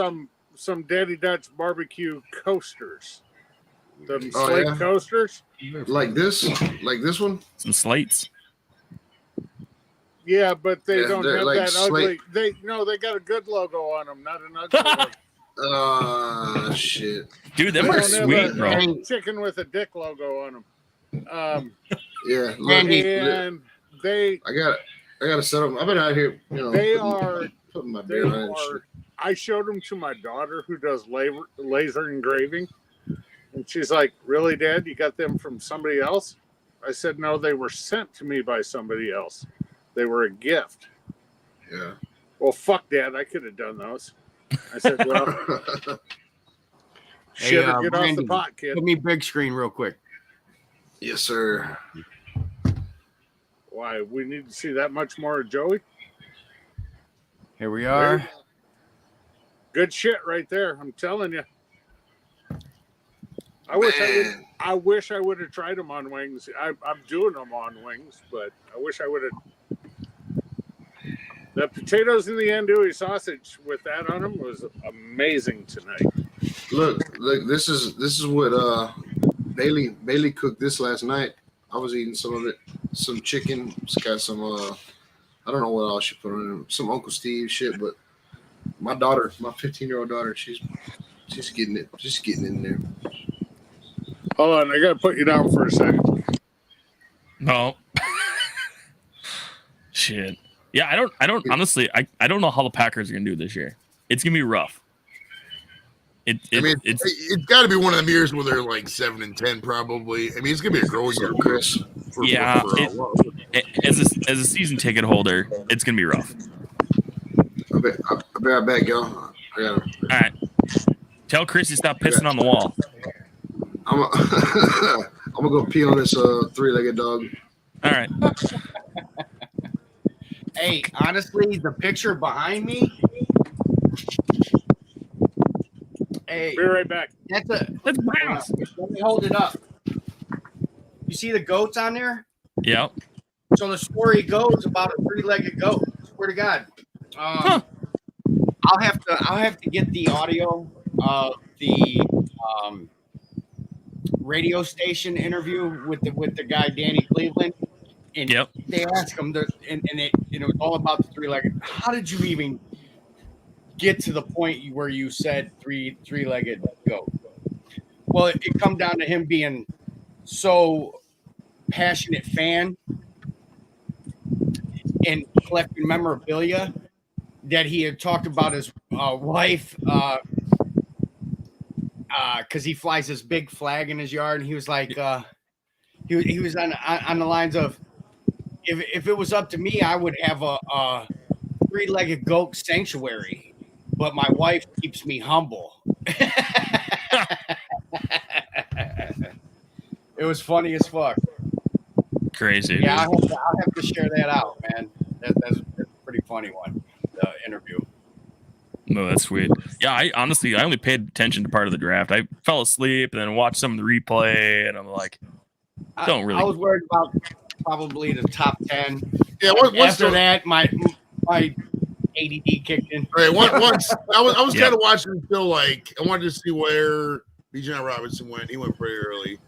Some Daddy Dutch barbecue coasters. Some slate coasters. Like this one? Some slates. Yeah, but they don't have like that ugly. They got a good logo on them, not an ugly one. Shit. Dude, them are sweet, bro. Chicken with a dick logo on them. Yeah. And they. I got to set up. I've been out here. You know. They are. Putting my beer on. I showed them to my daughter who does laser engraving, and she's like, "Really, Dad? You got them from somebody else?" I said, "No, they were sent to me by somebody else. They were a gift." Yeah. Well, fuck, Dad. I could have done those. I said, "Well, shit, get off the pot, kid." Give me big screen real quick. Yes, sir. Why? We need to see that much more of Joey. Here we are. Good shit right there. I'm telling you. I wish I would have tried them on wings. I'm doing them on wings, but I wish I would have. The potatoes and the andouille sausage with that on them was amazing tonight. Look! This is what Bailey cooked this last night. I was eating some of it. Some chicken. It's got some I don't know what else she put on it. Some Uncle Steve shit, but my daughter, my 15-year-old daughter, she's getting it. Just getting in there. Hold on, I gotta put you down for a second. No. Shit. Yeah, I don't honestly, I don't know how the Packers are gonna do this year. It's gonna be rough. It's got to be one of them years where they're like 7-10, probably. I mean, it's gonna be a growing year, Chris. As a season ticket holder, it's gonna be rough. I'll be right back, y'all. All right. Tell Chris to stop pissing on the wall. I'm gonna go pee on this three-legged dog. All right. Hey, honestly, the picture behind me. Hey, be right back. That's Browns. Let me hold it up. You see the goats on there? Yep. So the story goes about a three-legged goat. Swear to God. I'll have to get the audio of the radio station interview with the guy Danny Cleveland. And they asked him, and it was all about the three-legged. How did you even get to the point where you said three-legged goat? Well, it come down to him being so passionate fan and collecting memorabilia that he had talked about his wife because he flies this big flag in his yard, and he was like, he was on the lines of, if it was up to me, I would have a three-legged goat sanctuary, but my wife keeps me humble. It was funny as fuck. Crazy. Yeah, I'll have to share that out, man. That's a pretty funny one, the interview. No, that's sweet. Yeah, I only paid attention to part of the draft. I fell asleep and then watched some of the replay, and I'm like, don't really. I was worried about probably the top 10. Yeah, after that, my ADD kicked in. Right, once I was Yeah. kind of watching until like I wanted to see where Bijan Robinson went. He went pretty early.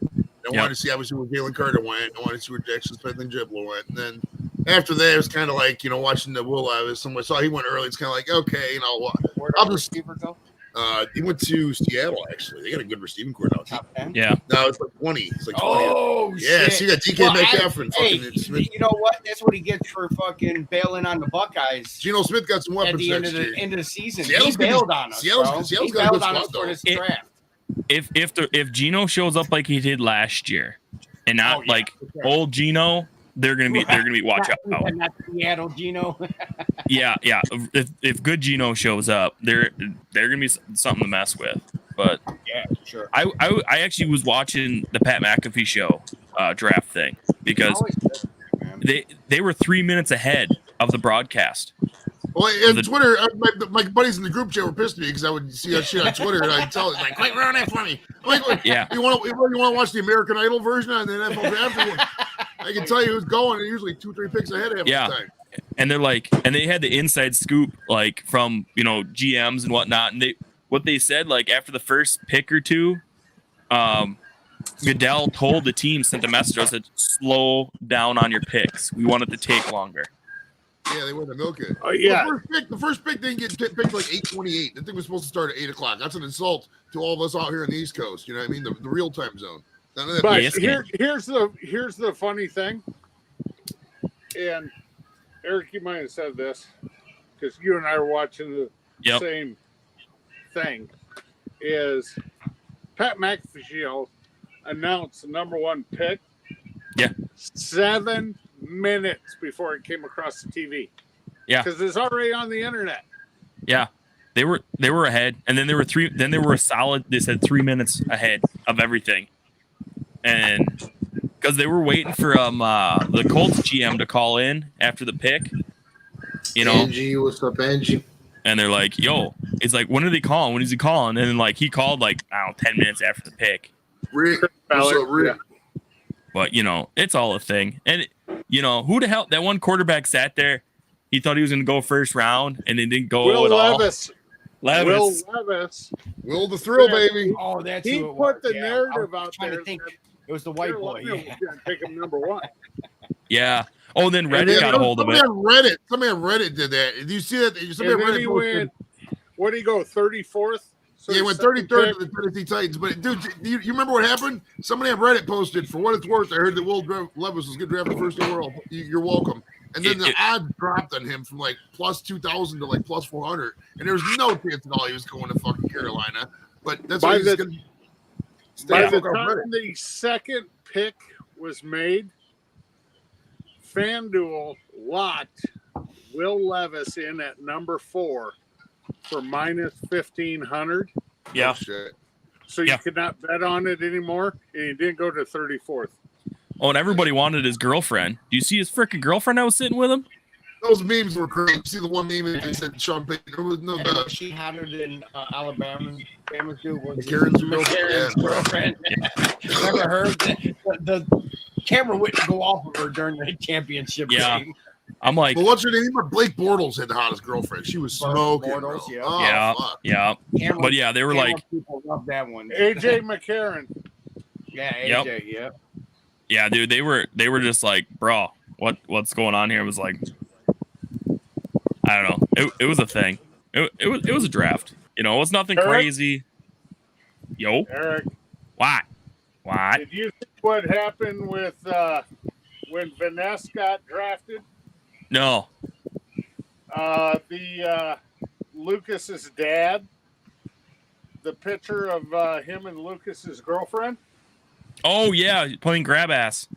I wanted to see obviously where Jalen Carter went. I wanted to see where Jackson Smith and Jibler went. And then after that, it was kind of like, watching the Will Levis. Someone saw he went early. It's kind of like, okay, Where I'll did the just. receiver go? He went to Seattle. Actually, they got a good receiving core now. Top 10. Yeah. No, it's like 20. It's like 20. Oh, yeah. shit. So you got DK Well, Metcalf and hey, fucking Smith. you know what? That's what he gets for fucking bailing on the Buckeyes Geno Smith got some at weapons the end next of year. the end of the season. Seattle's He gonna be- bailed on us. Seattle's He got a bailed good on us squad, for this though. draft. If Geno shows up like he did last year, and not Oh, yeah, like for sure. old Geno, they're gonna be watch out. Not Seattle Geno. Yeah. If good Geno shows up, they're gonna be something to mess with. But Yeah, sure. I actually was watching the Pat McAfee show draft thing because Always good, man. they were 3 minutes ahead of the broadcast. Well, and Twitter, my buddies in the group chat were pissed at me because I would see that shit on Twitter and I'd tell it like, "Wait, run that for me." I'm like, Yeah. You want to watch the American Idol version on the NFL draft? I can tell you who's going. And usually 2-3 picks ahead half Yeah. the time. And they're like, and they had the inside scoop like from GMs and whatnot, and what they said like after the first pick or two, Goodell told the team, sent a message, I said, slow down on your picks. We want it to take longer. Yeah, they wanted to milk it. Oh, yeah. Well, the first pick didn't get picked like 8:28. The thing was supposed to start at 8:00. That's an insult to all of us out here in the East Coast. You know what I mean? The real time zone. None of that. But Yes, here's the funny thing, and Eric, you might have said this because you and I were watching the Yep. same thing. Is Pat McAfee announced the number one pick? Yeah. 7 minutes before it came across the TV. Yeah. because it's already on the internet. Yeah. They were ahead, and then there were a solid, they said 3 minutes ahead of everything. And because they were waiting for the Colts GM to call in after the pick, Angie, what's up, Angie? and they're like, "Yo," it's like, "When are they calling? When is he calling?" And then like he called like 10 minutes after the pick. Rick, what's up, Rick? But it's all a thing. And who the hell, that one quarterback sat there, he thought he was going to go first round, and it didn't go Will at all. Levis. Levis. Will Levis. Will the thrill, baby. Oh, that's He who it put was. the Yeah, narrative I was out trying there to think. that It was the white boy. Carolina was going to take him number one. Yeah. Oh, then And Reddit then got a hold of somebody it. on Reddit did that. Did you see that? Somebody And on then Reddit he posted. went, what did he go, 34th? So Yeah, he went 33rd to the Tennessee Titans. But dude, you remember what happened? Somebody on Reddit posted, for what it's worth, I heard that Will Levis was going to draft the first in the world. You're welcome. And then the odds dropped on him from like plus 2,000 to like plus 400. And there was no chance at all he was going to fucking Carolina. But that's why he's going to By stay the time the second pick was made, FanDuel locked Will Levis in at number 4 for minus 1,500. Yeah. So you could not bet on it anymore, and he didn't go to 34th. Oh, and everybody wanted his girlfriend. Do you see his freaking girlfriend that was sitting with him? Those memes were crazy. See the one meme that said Sean Payton. There was no Was she hotter than Alabama's dude? Was McCarron's McCarron's girlfriend? Remember her? The camera wouldn't go off of her during the championship game. I'm like, well, what's her name? Blake Bortles had the hottest girlfriend. She was smoking. Bortles, bro. yeah. Oh, fuck. yeah. Camera, But yeah, they were like, people love that one. AJ McCarron. Yeah, AJ. Yep. yeah, dude, they were just like, bro, what's going on here? It was like, I don't know. It was a thing. It was a draft. It was nothing Eric? crazy. Yo, Eric, why? did you see what happened with when Vanessa got drafted? No. Lucas's dad the picture of him and Lucas's girlfriend? Oh yeah, playing grab ass.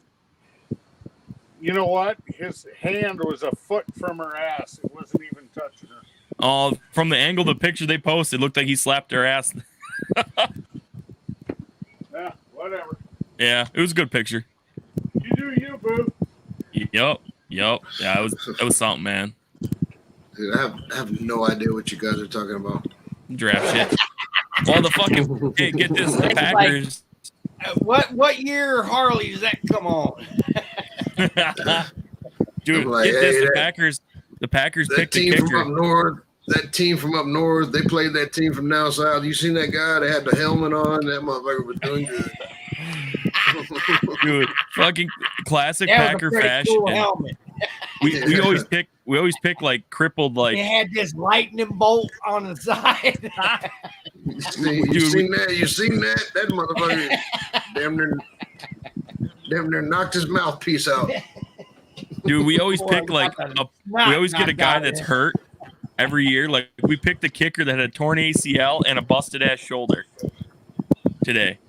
You know what? His hand was a foot from her ass. It wasn't even touching her. Oh, from the angle of the picture they posted, looked like he slapped her ass. Yeah, whatever. Yeah, it was a good picture. You do you, boo. Yep. Yeah, it was something, man. Dude, I have no idea what you guys are talking about. Draft shit. Well, the fucking hey, get this, the Packers. What year Harley does that come on? Dude, like, get this, hey, the Packers that picked a team from kicker. up north. That team from up north, they played that team from down south. You seen that guy that had the helmet on? That motherfucker was doing good. Dude, fucking classic That was a Packer pretty fashion. cool helmet. We always pick like crippled like. It had this lightning bolt on the side. You seen that? You seen that? That motherfucker damn near knocked his mouthpiece out. Dude, we always pick like we always get a guy that's hurt every year. Like we picked a kicker that had a torn ACL and a busted ass shoulder today.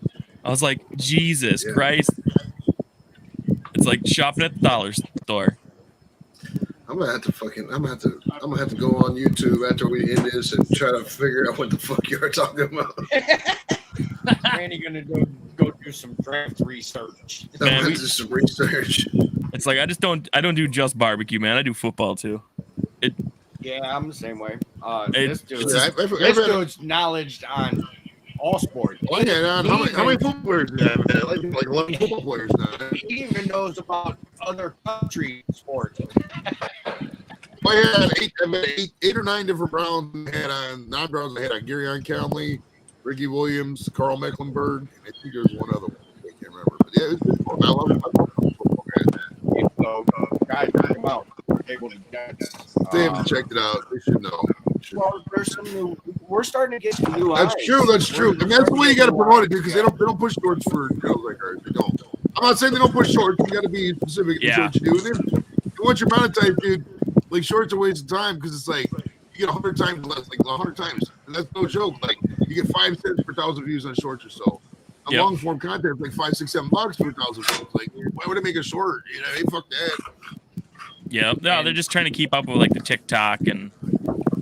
I was like, Jesus Christ. It's like shopping at the dollar store. I'm gonna have to go on YouTube after we end this and try to figure out what the fuck you're talking about. Randy gonna go do some draft research. I'm gonna do some research. It's like I don't do just barbecue, man. I do football too. Yeah, I'm the same way. This dude's knowledge on all sports. How many football players do you have? Like 11 football players now. He even knows about other country sports. I had eight or nine different Browns. I had on non-Browns. I had on Garyon Conley, Ricky Williams, Carl Mecklenburg, and I think there was one other one. I can't remember. But yeah, it's been fun. I love football guys. So, guys, come out. They haven't checked it out. They should know. Well, there's some new. We're starting to get some new eyes. That's true. And that's the way you got to promote it, dude, because they don't push shorts for girls like ours. They don't. I'm not saying they don't push shorts. You got to be specific in what you do. And then once you're monetized, dude, like shorts are a waste of time because it's like you get 100 times less, like 100 times. And that's no joke. Like you get 5 cents per 1,000 views on shorts or so. On long form content, like $5, $6, $7 for 1,000 views. Like why would I make a short? You know, hey, fuck that. Yeah, no, they're just trying to keep up with like the TikTok and.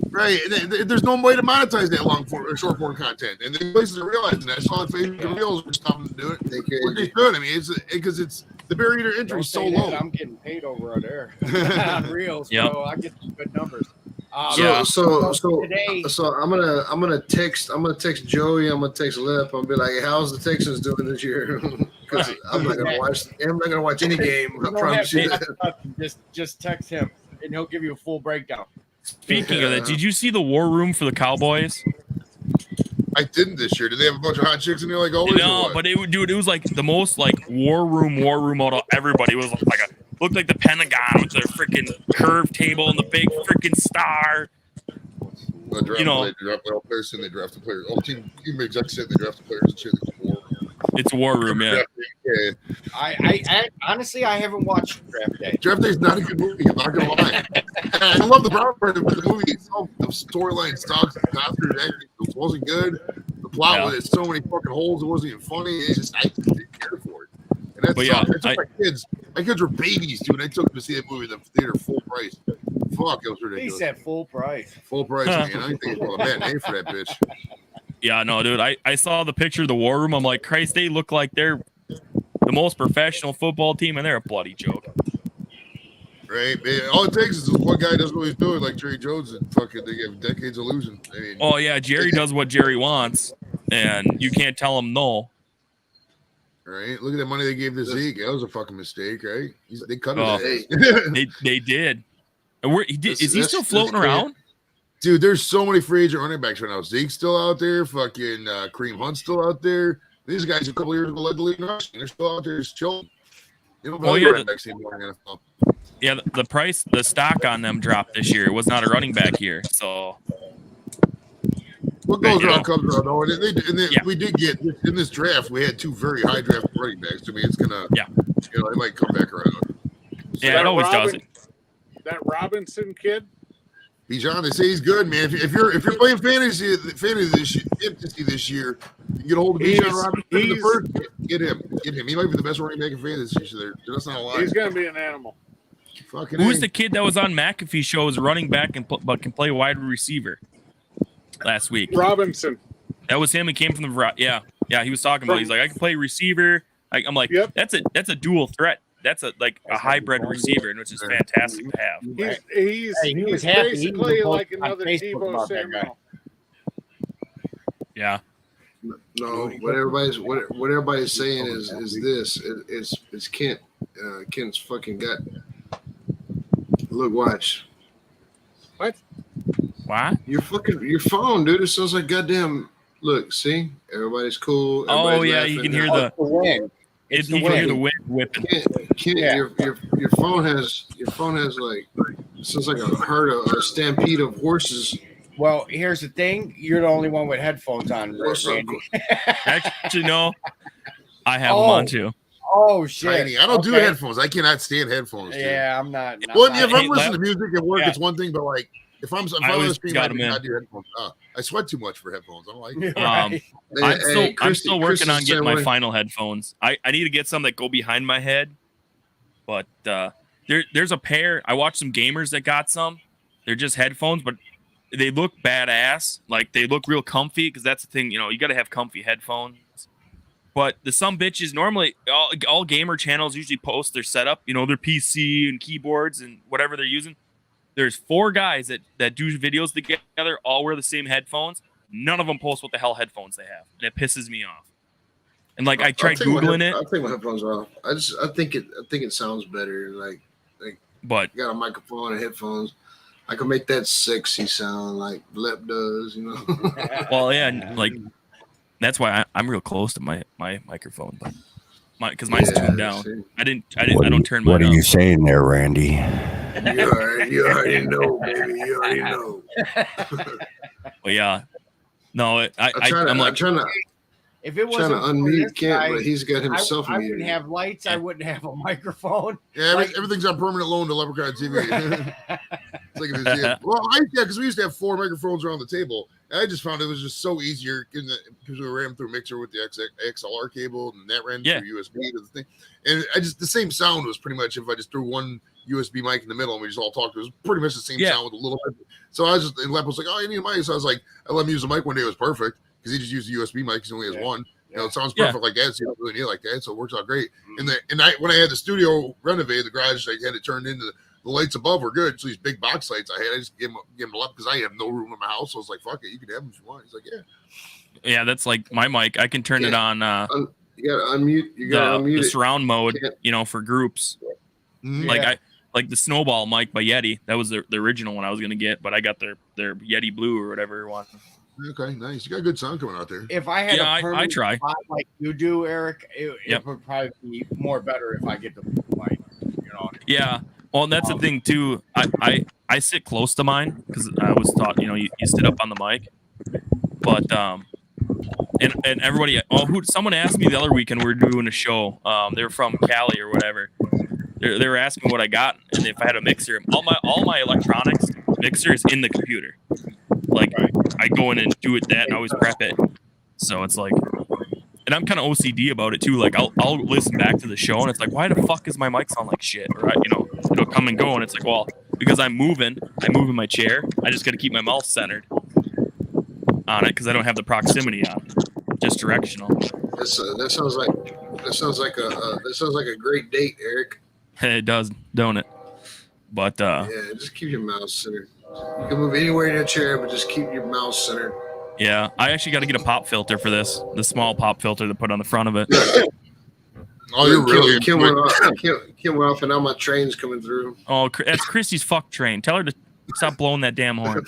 Right, and there's no way to monetize that long form or short form content, and the places are realizing that. I saw on Facebook and Reels are stopping to do it. They should. I mean, it's because it's the barrier to entry is so low. I'm getting paid over there on Reels, so I get some good numbers. So I'm gonna text Joey. I'm gonna text Lip. I'm gonna be like, "How's the Texans doing this year?" Because I'm not gonna watch any game. I promise you that. Just text him, and he'll give you a full breakdown. Speaking of that, did you see the war room for the Cowboys? I didn't this year. Did they have a bunch of hot chicks in there like always? No, but it was like the most like war room out of everybody. It was like looked like the Pentagon with their freaking curved table and the big freaking star. They draft players and they draft the players. All team execs said they draft the players and shit. It's war room, yeah. I honestly I haven't watched Draft Day. Draft Day is not a good movie. I'm not gonna lie. I love the power part of the movie itself. The storyline, stocks, and Oscars actually wasn't good. The plot was so many fucking holes. It wasn't even funny. It's just I didn't care for it. And that's I took my kids. My kids were babies, dude. I took them to see that movie in the theater full price. Fuck, it was ridiculous. He said full price. Full price, man. I think it's a bad name for that bitch. Yeah, no, dude. I saw the picture of the war room. I'm like, Christ, they look like they're the most professional football team, and they're a bloody joke. Right, man. All it takes is this one guy does what he's doing, like Jerry Jones, and fucking they have decades of losing. I mean, oh yeah, Jerry does what Jerry wants, and you can't tell him no. Right. Look at the money they gave to Zeke. That was a fucking mistake, right? They cut it. They did. And is he still floating around? Dude, there's so many free agent running backs right now. Zeke's still out there. Fucking Kareem Hunt's still out there. These guys a couple years ago led the league in rushing. They're still out there just chilling. You don't value running backs anymore in the NFL. Yeah, the stock on them dropped this year. It was not a running back year. So what goes around comes around. Oh, we did get in this draft. We had 2 very high draft running backs. I mean, it's gonna. Yeah. It might come back around. So yeah, it always does. That Robinson kid. Bijan, they say he's good, man. If you're playing fantasy this year, you can get a hold of Bijan Robinson in the first. Get him. He might be the best running back in fantasy this year. That's not a lie. He's going to be an animal. Fucking Who's the kid that was on McAfee show is running back but can play wide receiver last week? Robinson. That was him. He came from the yeah. He was talking about. He's like, I can play receiver. I'm like, Yep. that's a dual threat. That's a hybrid receiver, which is fantastic to have. He's basically like another Deebo Samuel. Yeah. No, what everybody's saying is this. It's Kent. Kent's fucking got. Look, watch. What? Why? Your phone, dude. It sounds like goddamn. Look, see, everybody's cool. Everybody's laughing. You can hear the wind. You can hear the wind whipping. Kent, your phone has like sounds like a herd of a stampede of horses. Well, here's the thing. You're the only one with headphones on, Randy. Actually, no. I have them on too. Oh, shit. Tiny. I don't do headphones. I cannot stand headphones. Dude. Yeah, I'm not. Well, if I'm listening to music at work, it's one thing, but like if I'm I always stream, got I them do in. not do headphones. I sweat too much for headphones. I don't like it. I'm still working on getting my final headphones. I need to get some that go behind my head. But there's a pair. I watched some gamers that got some. They're just headphones, but they look badass. Like they look real comfy because that's the thing. You know, you got to have comfy headphones. But some bitches normally all gamer channels usually post their setup. You know, their PC and keyboards and whatever they're using. There's 4 guys that do videos together, all wear the same headphones. None of them post what the hell headphones they have, and it pisses me off. And like I tried googling it. I'll take my headphones off. I think it sounds better. But you got a microphone and headphones. I can make that sexy sound like Lep does, you know. Well, yeah, and like that's why I'm real close to my microphone, but because mine's tuned down. See. I don't turn mine What are up. you saying there, Randy? You already know, baby. You already know. Well, yeah, no, I'm trying to. If it I'm trying wasn't to for unmute this Kent, guy, but he's got himself I muted. wouldn't have lights. I wouldn't have a microphone. Yeah, everything's on permanent loan to Leprechaun TV. It's like it is, yeah. Well, because we used to have 4 microphones around the table. And I just found it was just so easier because we ran through Mixer with the XLR cable, and that ran through USB to the thing. And the same sound was pretty much if I just threw one USB mic in the middle and we just all talked. It was pretty much the same sound with a little bit. So I was just, and Lep was like, "Oh, you need a mic." So I was like, I let him use the mic one day. It was perfect because he just used the USB mic because he only has one. You know, it sounds perfect like that. So you don't really need it like that. So it works out great. And when I had the studio renovated, the garage, I had it turned into the lights above were good. So these big box lights I had, I just gave them up because I have no room in my house. So I was like, "Fuck it, you can have them if you want." He's like, "Yeah." Yeah, that's like my mic. I can turn it on. You gotta unmute. You gotta unmute the it. surround mode. You know, for groups. Mm-hmm. Like the Snowball mic by Yeti. That was the original one I was gonna get, but I got their Yeti Blue or whatever one. Okay, nice. You got good sound coming out there. If I had a permanent I try spot like you do, Eric, it would probably be more better if I get the mic. You know. Yeah. Well, that's the thing too. I sit close to mine because I was taught, you know, you sit up on the mic. But and everybody, someone asked me the other weekend we were doing a show. They were from Cali or whatever. They were asking what I got and if I had a mixer. All my electronics mixer is in the computer. Like I go in and do it that and I always prep it. So it's like, and I'm kind of OCD about it too. Like I'll listen back to the show and it's like, why the fuck is my mic sound like shit? Or it'll come and go and it's like, well, because I move in my chair. I just got to keep my mouth centered on it because I don't have the proximity on, just directional. That sounds like a great date, Eric. It does, don't it? But yeah, just keep your mouth centered. You can move anywhere in your chair, but just keep your mouth centered. Yeah, I actually got to get a pop filter for this. The small pop filter to put on the front of it. Oh, you're really Kim went off, and now my train's coming through. Oh, that's Christy's fuck train. Tell her to stop blowing that damn horn.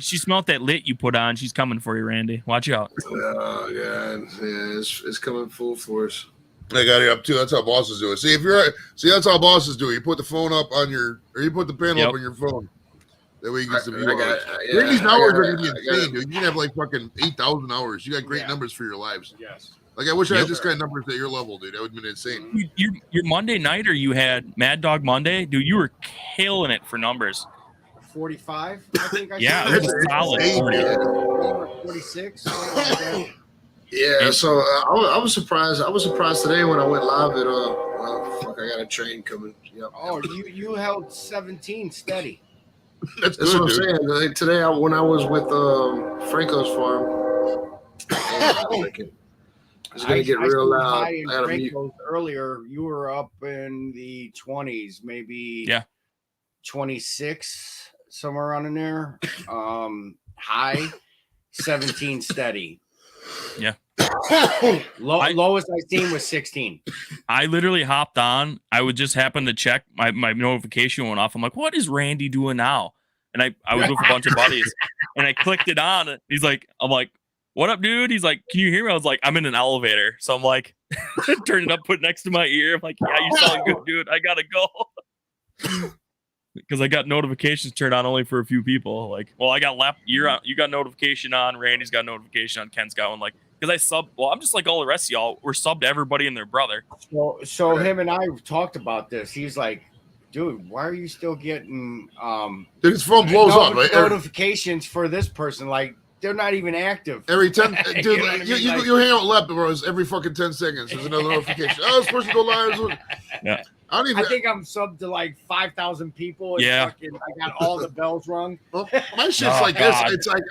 She smelt that lit you put on. She's coming for you, Randy. Watch out. Oh god, yeah, it's coming full force. I got it up too. That's how bosses do it. See, that's how bosses do it. You put the phone up on you put the panel up on your phone. That way you get some view hours. Randy's hours are going to be insane, dude. You can have like fucking 8,000 hours. You got great numbers for your lives. Yes. Like I wish I had this kind of numbers at your level, dude. That would have been insane. Your Monday nighter you had Mad Dog Monday, dude. You were killing it for numbers. 45. I think I Yeah, said. it was a solid 40. 46. Something like that. Yeah, so I was surprised. I was surprised today when I went live at fuck, I got a train coming. Yep. Oh, you held 17 steady. That's That's good, what I'm dude. saying. Like, today, when I was with Franco's farm, it's gonna get real seen loud. high in I gotta mute. Franco's earlier. You were up in the 20s, maybe 26, somewhere around in there. High 17 steady. Yeah. Lowest I seen was 16. I literally hopped on. I would just happen to check my notification went off. I'm like, what is Randy doing now? And I was with a bunch of buddies and I clicked it on. And I'm like, what up, dude? He's like, can you hear me? I was like, I'm in an elevator. So I'm like, turn it up, put it next to my ear. I'm like, yeah, you sound good, dude. I gotta go. Because I got notifications turned on only for a few people. Like, well, I got left. You got notification on. Randy's got notification on. Ken's got one. Like, because I sub. Well, I'm just like all the rest of y'all. We're subbed to everybody and their brother. So him and I talked about this. He's like, dude, why are you still getting Dude, his phone blows up. Right? Notifications for this person? Like, they're not even active. Every 10, dude, You know what I mean? you hang out with Lep, bros. Every fucking 10 seconds, there's another notification. Oh, this person go live. Yeah. I think I'm subbed to like 5,000 people. Yeah. I got all the bells rung. Well, my shit's like God. this. It's like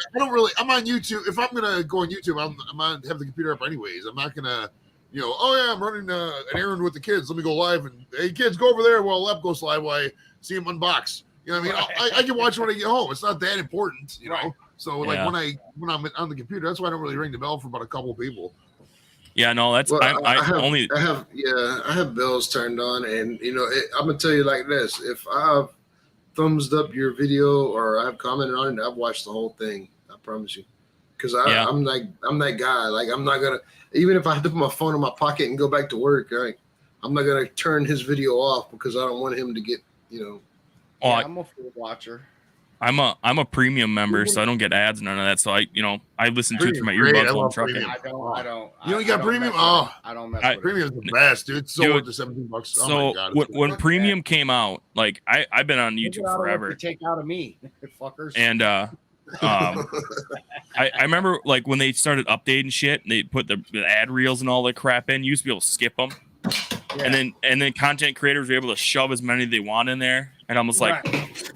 I'm on YouTube. If I'm gonna go on YouTube, I'm on have the computer up anyways. I'm not gonna, I'm running an errand with the kids. Let me go live and hey kids, go over there while Lep goes live while I see him unbox. You know what I mean? I can watch when I get home. It's not that important, you know. Right. So like when I'm on the computer, that's why I don't really ring the bell for about a couple of people. Yeah, no, that's Well, I have bells turned on, and I'm gonna tell you like this: if I've thumbs up your video or I've commented on it, I've watched the whole thing. I promise you, because I'm that guy. Like I'm not gonna, even if I have to put my phone in my pocket and go back to work, I'm not gonna turn his video off because I don't want him to get I'm a full watcher. I'm a premium member, so I don't get ads, none of that. So I listen to it through my Great, earbuds I while I'm love trucking. premium. I don't. You got premium? I don't mess with it. Premium is the best, dude. It's so worth the $17. Oh So my God, when premium came out, like I've been on YouTube forever. Take out of me, fuckers. And I remember like when they started updating shit, and they put the ad reels and all that crap in. You used to be able to skip them, and then content creators were able to shove as many they want in there. And I'm just like,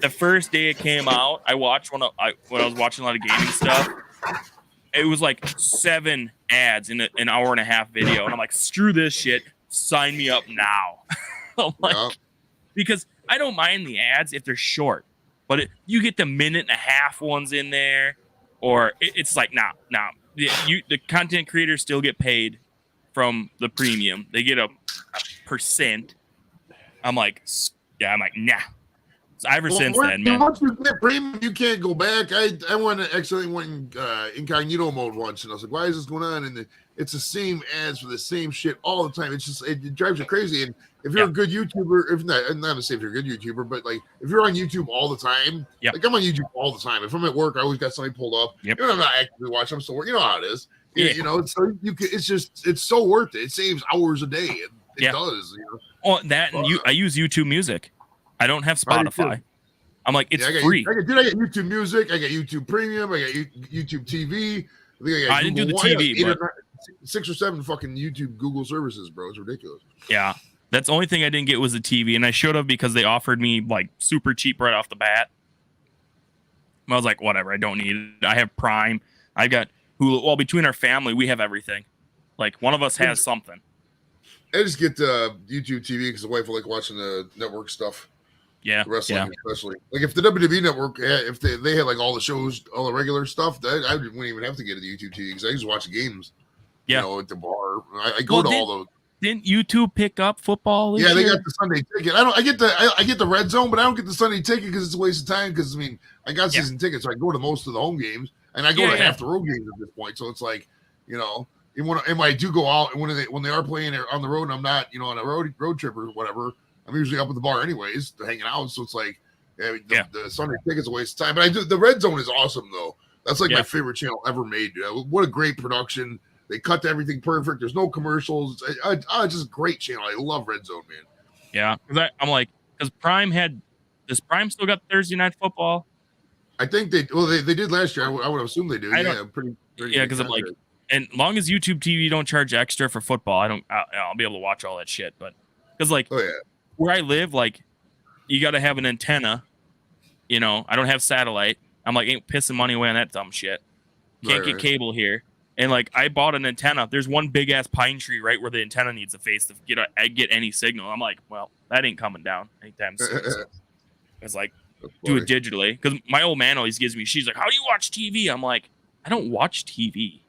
the first day it came out, I watched when I was watching a lot of gaming stuff. It was like 7 ads in an hour and a half video, and I'm like, screw this shit, sign me up now. I'm like, because I don't mind the ads if they're short, but you get the minute and a half ones in there, or it's like, nah. The content creators still get paid from the premium. They get a percent. I'm like, nah. So ever since then, man. Once you get premium, you can't go back. I accidentally went in incognito mode once, and I was like, "Why is this going on?" And it's the same ads for the same shit all the time. It's just it drives you crazy. And if you're a good YouTuber, if not to say if you're a good YouTuber, but like if you're on YouTube all the time, like I'm on YouTube all the time. If I'm at work, I always got somebody pulled up. Yep. I'm not actively watching. I'm still working. You know how it is. Yeah. So it's so worth it. It saves hours a day. It does. Oh, that and I use YouTube Music. I don't have Spotify. I'm like, it's free. I get YouTube Music. I got YouTube Premium. I got YouTube TV. I didn't do the TV, but 6 or 7 fucking YouTube Google services, bro. It's ridiculous. Yeah, that's the only thing I didn't get was the TV, and I should have because they offered me like super cheap right off the bat. I was like, whatever, I don't need it. I have Prime. I got Hulu. Well, between our family, we have everything. Like one of us has something. I just get YouTube TV because the wife will like watching the network stuff. Yeah, wrestling especially. Like if the WWE network, if they had like all the shows, all the regular stuff, I wouldn't even have to get a YouTube TV because I just watch the games. Yeah, at the bar. I go to all those. Didn't YouTube pick up football? Yeah, they got the Sunday ticket. I get the red zone, but I don't get the Sunday ticket because it's a waste of time. Because I got season tickets, so I go to most of the home games, and I go to half the road games at this point. So it's like, and when I do go out, and when they are playing on the road, and I'm not, on a road trip or whatever, I'm usually up at the bar anyways, hanging out. So it's like, the Sunday ticket's a waste of time. But the red zone is awesome though. That's like my favorite channel ever made. What a great production. They cut everything perfect. There's no commercials. It's just a great channel. I love Red Zone, man. Yeah, because I'm like, Prime still got Thursday Night Football, I think they did last year. I would assume they do. Yeah, pretty yeah, because I'm like, and long as YouTube TV don't charge extra for football, I'll be able to watch all that shit. But because like, where I live, like, you got to have an antenna. You know, I don't have satellite. I'm like, ain't pissing money away on that dumb shit. Can't get cable here. And like, I bought an antenna. There's one big ass pine tree right where the antenna needs a face to get any signal. I'm like, well, that ain't coming down anytime soon. So it's like, do it digitally. Because my old man always gives me, she's like, how do you watch TV? I'm like, I don't watch TV.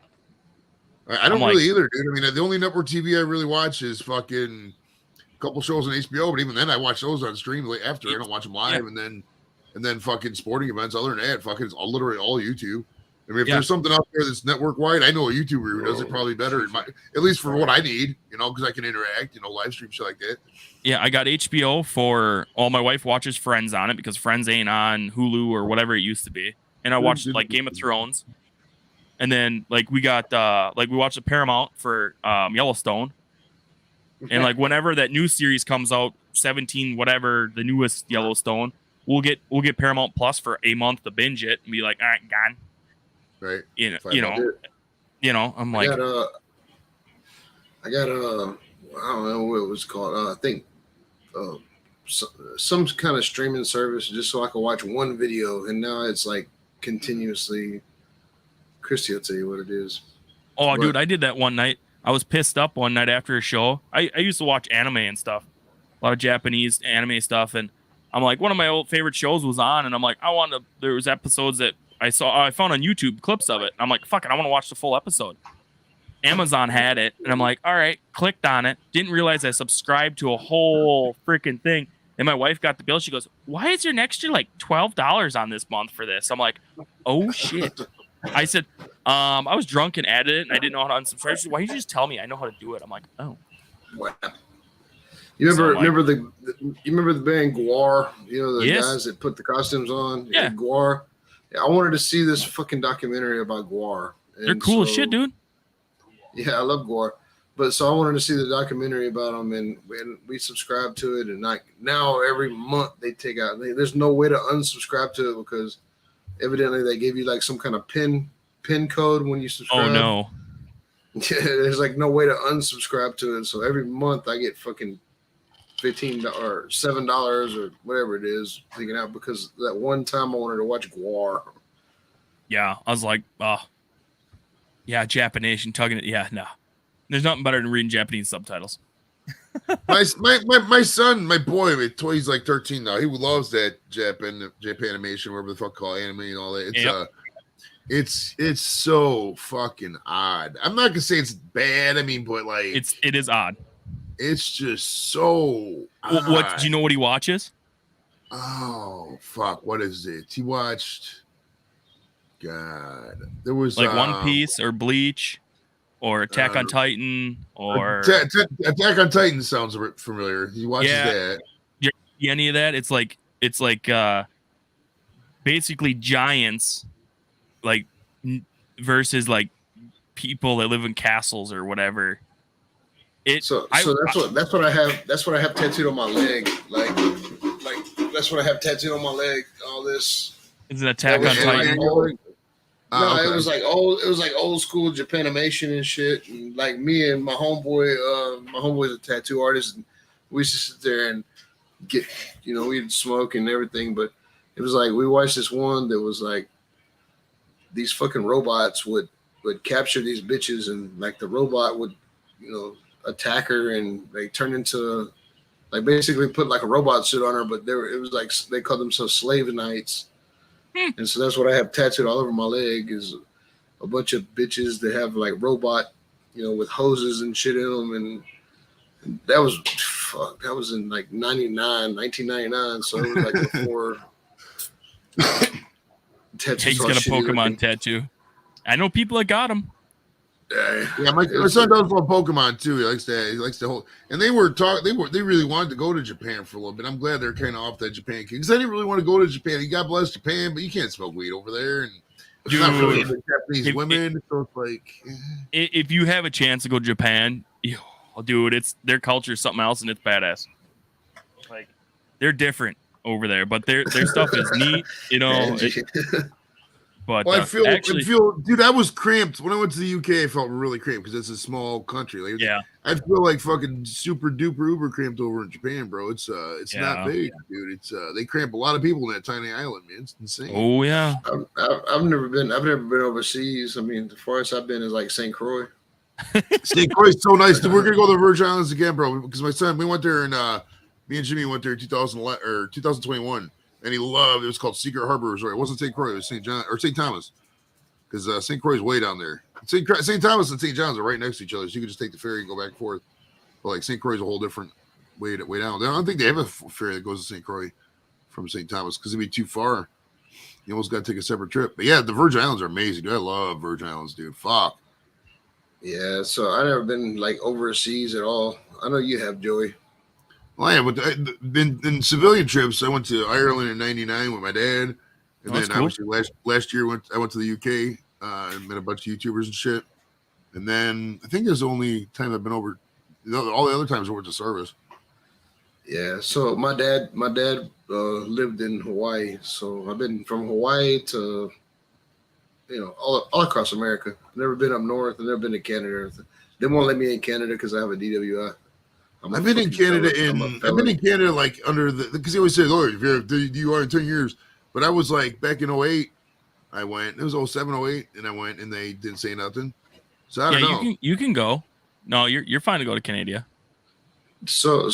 I don't really either, dude. I mean, the only network TV I really watch is fucking a couple shows on HBO, but even then I watch those on stream after. I don't watch them live, and then fucking sporting events. Other than that, fucking it's literally all YouTube. I mean, if there's something out there that's network wide, I know a YouTuber who does it probably better, at least for what I need, you know, because I can interact, you know, live stream shit like that. Yeah, I got HBO for all. My wife watches Friends on it because Friends ain't on Hulu or whatever it used to be, and I watched like Game of Thrones, and then like we got we watched the Paramount for Yellowstone, and like whenever that new series comes out, 17 whatever the newest Yellowstone, we'll get Paramount Plus for a month to binge it and be like, all right, gone. Right. You know, I'm like, I got I don't know what it was called. I think some kind of streaming service just so I could watch one video, and now it's like continuously. Christy will tell you what it is. Oh, dude, I did that one night. I was pissed up one night after a show. I used to watch anime and stuff, a lot of Japanese anime stuff, and I'm like, one of my old favorite shows was on, and I'm like, there was episodes that I found on YouTube clips of it. I'm like, fuck it, I want to watch the full episode. Amazon had it, and I'm like, all right, clicked on it. Didn't realize I subscribed to a whole freaking thing. And my wife got the bill. She goes, why is there an extra like $12 on this month for this? I'm like, oh shit. I said, I was drunk and added it, and I didn't know how to unsubscribe. She said, why didn't you just tell me? I know how to do it. I'm like, oh. Wow. You remember the band Guar? You know, the guys that put the costumes on? Yeah. Guar. I wanted to see this fucking documentary about Guar. They're cool as shit, dude. Yeah, I love Guar. But so I wanted to see the documentary about them, and we subscribed to it. And like now every month they take out, there's no way to unsubscribe to it because evidently they gave you like some kind of pin code when you subscribe. Oh, no. Yeah, there's like no way to unsubscribe to it. So every month I get fucking $15 or $7 or whatever it is taken out because that one time I wanted to watch Guar. Yeah, I was like, yeah, Japanese and tugging it. Yeah, no. There's nothing better than reading Japanese subtitles. my son, my boy, he's like 13 now. He loves that Japanimation, whatever the fuck call anime and all that. It's so fucking odd. I'm not gonna say it's bad. I mean, but like it is odd. It's just so odd. What do you know what he watches? Oh fuck, what is it? He watched there was like One Piece or Bleach or Attack on Titan or Attack on Titan sounds familiar. He watches that. Any of that? It's like basically giants like versus like people that live in castles or whatever. That's what I have. That's what I have tattooed on my leg. Like that's what I have tattooed on my leg. All this. It's an Attack on Titan. Okay. It was like old school Japanimation and shit. And like me and my homeboy's a tattoo artist, and we used to sit there and get, we'd smoke and everything. But it was like we watched this one that was like these fucking robots would capture these bitches, and like the robot would, attack her, and they turn into like basically put like a robot suit on her. But it was like they called themselves slave knights. And so that's what I have tattooed all over my leg is a bunch of bitches that have like robot, with hoses and shit in them. And that was in like 1999. So it was like before tattoos. He's got a Pokemon tattoo. I know people that got them. Yeah, my son does love Pokemon too. He likes the whole. And they really wanted to go to Japan for a little bit. I'm glad they're kind of off that Japan kick because I didn't really want to go to Japan. God bless Japan, but you can't smoke weed over there, and it's not really the Japanese women. So it's like, if you have a chance to go to Japan, dude, it's their culture is something else, and it's badass. Like they're different. over there, but their stuff is neat, you know. But I feel, dude, I was cramped when I went to the UK. I felt really cramped because it's a small country. Like, yeah, I feel like fucking super duper uber cramped over in Japan, bro. It's not big, dude. It's they cramp a lot of people in that tiny island, man. It's insane. Oh yeah, I've never been overseas. I mean, the farthest I've been is like St. Croix. St. Croix is so nice. Dude, we're gonna go to the Virgin Islands again, bro. Because my son, we went there and me and Jimmy went there in 2021. And he loved it. Was called Secret Harbor Resort. It wasn't St. Croix, it was St. John or St. Thomas. Because St. Croix is way down there. St. Thomas and St. John's are right next to each other. So you can just take the ferry and go back and forth. But like St. Croix is a whole different way down. I don't think they have a ferry that goes to St. Croix from St. Thomas because it'd be too far. You almost got to take a separate trip. But yeah, the Virgin Islands are amazing, dude. I love Virgin Islands, dude. Fuck. Yeah, so I never been like overseas at all. I know you have, Joey. Well, yeah, but in civilian trips, I went to Ireland in '99 with my dad, and then cool. obviously last year I went to the UK and met a bunch of YouTubers and shit. And then I think there's the only time I've been over. All the other times I went to service. Yeah, so my dad lived in Hawaii, so I've been from Hawaii to all across America. Never been up north. I've never been to Canada. They won't let me in Canada because I have a DWI. I've been in Canada like under because they always say, "Lord, if you're a DUI in 10 years," but I was like back in 08, I went. It was 07, 08, and I went, and they didn't say nothing. So I don't know. You can go. No, you're fine to go to Canada. So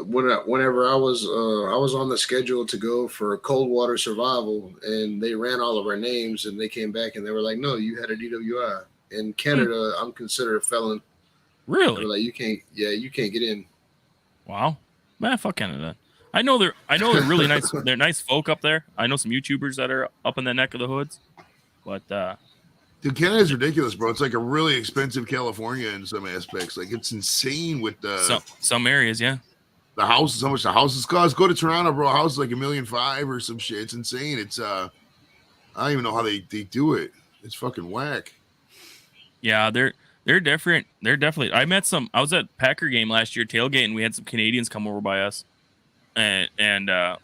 whenever I was on the schedule to go for cold water survival, and they ran all of our names, and they came back and they were like, "No, you had a DWI in Canada. I'm considered a felon." Really? Like you can't get in. Wow, man, fuck Canada. I know they're really nice. They're nice folk up there. I know some YouTubers that are up in that neck of the hoods, but dude, Canada's ridiculous, bro. It's like a really expensive California in some aspects. Like it's insane with some areas, yeah. The houses, how much the houses cost. Go to Toronto, bro. A house is like $1.5 million or some shit. It's insane. It's I don't even know how they do it. It's fucking whack. Yeah, they're different. They're definitely. I was at Packer game last year tailgate, and we had some Canadians come over by us, and I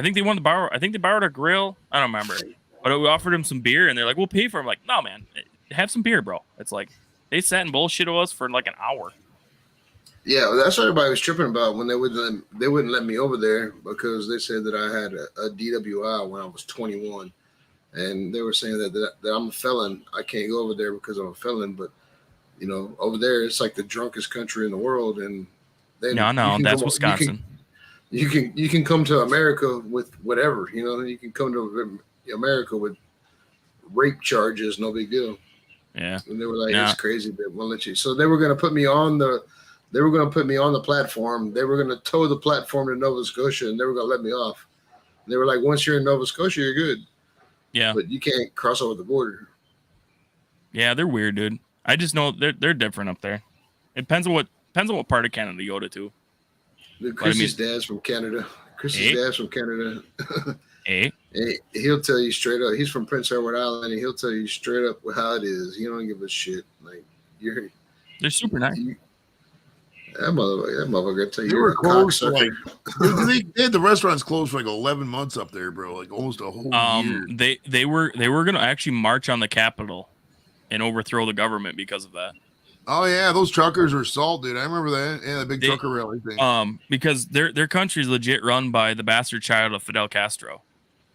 think they wanted to borrow. I think they borrowed a grill. I don't remember, but we offered them some beer, and they're like, "We'll pay for it." I'm like, "No, man, have some beer, bro." It's like they sat and bullshit with us for like an hour. Yeah, that's what everybody was tripping about when they wouldn't let me over there because they said that I had a DWI when I was 21, and they were saying that I'm a felon. I can't go over there because I'm a felon, but over there it's like the drunkest country in the world, and no, that's Wisconsin. You can come to America with whatever, you can come to America with rape charges, no big deal. Yeah, and they were like, it's crazy, but won't let you. So they were gonna put me on the platform. They were gonna tow the platform to Nova Scotia, and they were gonna let me off. And they were like, once you're in Nova Scotia, you're good. Yeah, but you can't cross over the border. Yeah, they're weird, dude. I just know they're different up there. It depends on what part of Canada you go to. Chris's dad's from Canada. Dad's from Canada. Hey, he'll tell you straight up. He's from Prince Edward Island, and he'll tell you straight up how it is. He don't give a shit. Like they're super nice. That motherfucker tell you. They were closed for like they had the restaurants closed for like 11 months up there, bro. Like almost a whole year. They were gonna actually march on the Capitol and overthrow the government because of that. Oh yeah, those truckers were salt, dude. I remember that. Yeah, the big trucker rally thing. Because their country's legit run by the bastard child of Fidel Castro.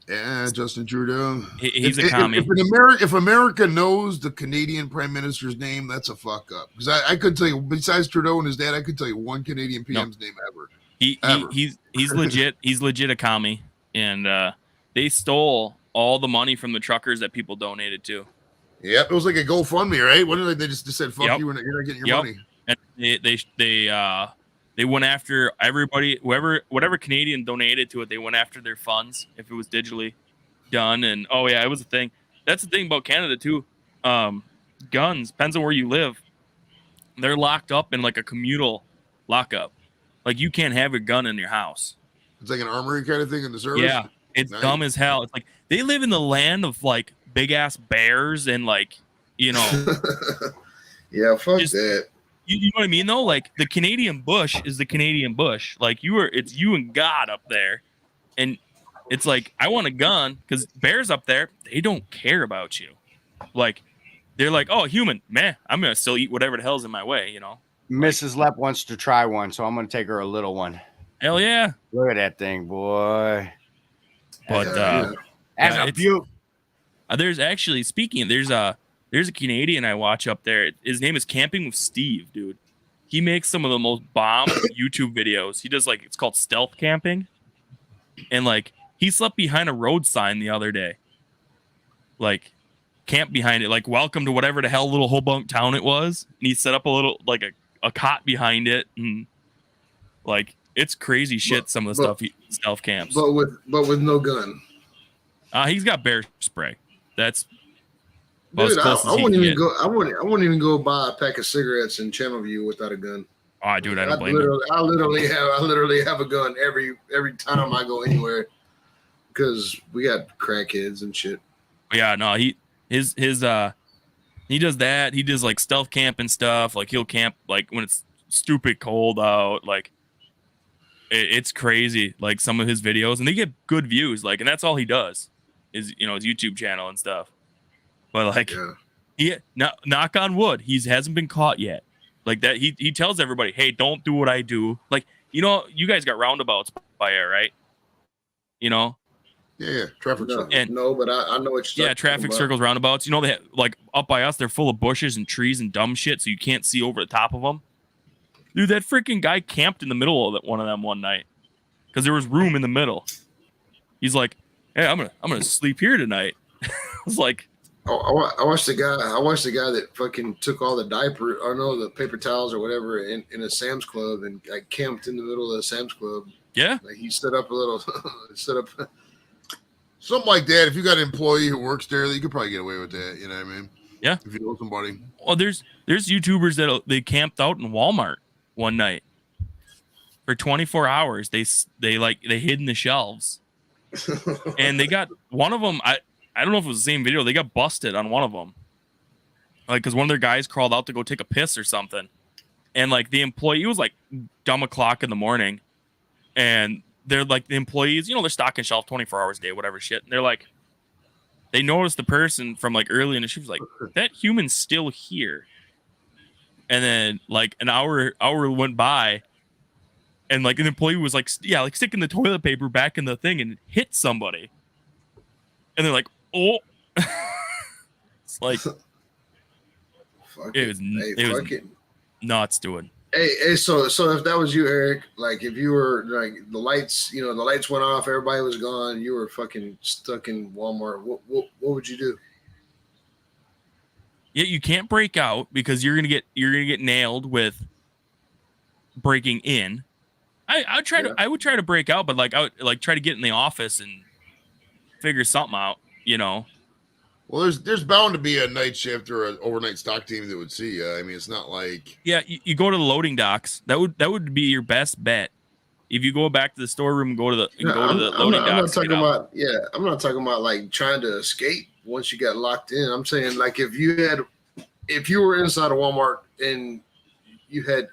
Yeah, Justin Trudeau. He's a commie. If America knows the Canadian Prime Minister's name, that's a fuck up. Because I could tell you, besides Trudeau and his dad, I could tell you one Canadian PM's name ever. He's legit. He's legit a commie, and they stole all the money from the truckers that people donated to. Yep, it was like a GoFundMe, right? What did they just said? Fuck you, you're not getting your money. And they went after everybody, whatever Canadian donated to it. They went after their funds if it was digitally done. And it was a thing. That's the thing about Canada too. Guns depends on where you live. They're locked up in like a communal lockup. Like you can't have a gun in your house. It's like an armory kind of thing in the service. Yeah, it's dumb as hell. It's like they live in the land of like big ass bears and like yeah, fuck that. You know what I mean though? Like the Canadian bush is the Canadian bush. Like it's you and God up there, And it's like, I want a gun because bears up there, they don't care about you. Like, they're like, oh, human, man, I'm going to still eat whatever the hell's in my way, you know? Mrs. Lepp wants to try one, so I'm going to take her a little one. Hell yeah. Look at that thing, boy. But That's a beaut. There's actually, speaking, there's a Canadian I watch up there. His name is Camping with Steve, dude. He makes some of the most bomb YouTube videos. He does like, it's called stealth camping. And like, he slept behind a road sign the other day. Like, camped behind it, like, welcome to whatever the hell little Hobunk town it was. And he set up a little, like a cot behind it. And like, it's crazy shit, some of the stuff he stealth camps. But with no gun. He's got bear spray. That's dude. I wouldn't even go. I wouldn't even go buy a pack of cigarettes in Channelview without a gun. Oh, dude, I don't blame you. I literally have a gun every time I go anywhere because we got crackheads and shit. Yeah, no, he does that. He does like stealth camp and stuff. Like he'll camp like when it's stupid cold out. Like it's crazy. Like some of his videos, and they get good views. Like, and that's all he does is his YouTube channel and stuff. But like, knock on wood, he hasn't been caught yet. Like that, he tells everybody, hey, don't do what I do. Like, you know, you guys got roundabouts by air, right? You know. Yeah, traffic circles. No, but I know it's traffic circles, roundabouts. You know, they have, like up by us, they're full of bushes and trees and dumb shit, so you can't see over the top of them. Dude, that freaking guy camped in the middle of one of them one night because there was room in the middle. He's like, hey, I'm gonna sleep here tonight. I was like, I watched the guy that fucking took all the the paper towels or whatever in a Sam's Club and like camped in the middle of the Sam's Club. Yeah, like he set up a little something like that. If you got an employee who works there, you could probably get away with that. You know what I mean? Yeah. If you know somebody. Well, there's YouTubers that they camped out in Walmart one night for 24 hours. They hid in the shelves, and they got one of them. I don't know if it was the same video. They got busted on one of them, like because one of their guys crawled out to go take a piss or something, and like the employee, it was like dumb o'clock in the morning, and they're like the employees, you know, they're stocking shelf 24 hours a day, whatever shit. And they're like, they noticed the person from like early in the shift was like, that human's still here. And then like an hour went by, and like an employee was like, like sticking the toilet paper back in the thing and hit somebody. And they're like, oh, it's like, it was nuts, dude. Hey, so if that was you, Eric, like if you were like the lights went off, everybody was gone, you were fucking stuck in Walmart. What would you do? Yeah, you can't break out because you're gonna get nailed with breaking in. I would try to break out, but like I would like try to get in the office and figure something out, you know. Well, there's bound to be a night shift or an overnight stock team that would see you. I mean, it's not like you go to the loading docks. That would be your best bet. If you go back to the storeroom and go to the loading docks. I'm not talking about like trying to escape once you got locked in. I'm saying like if you were inside a Walmart and you had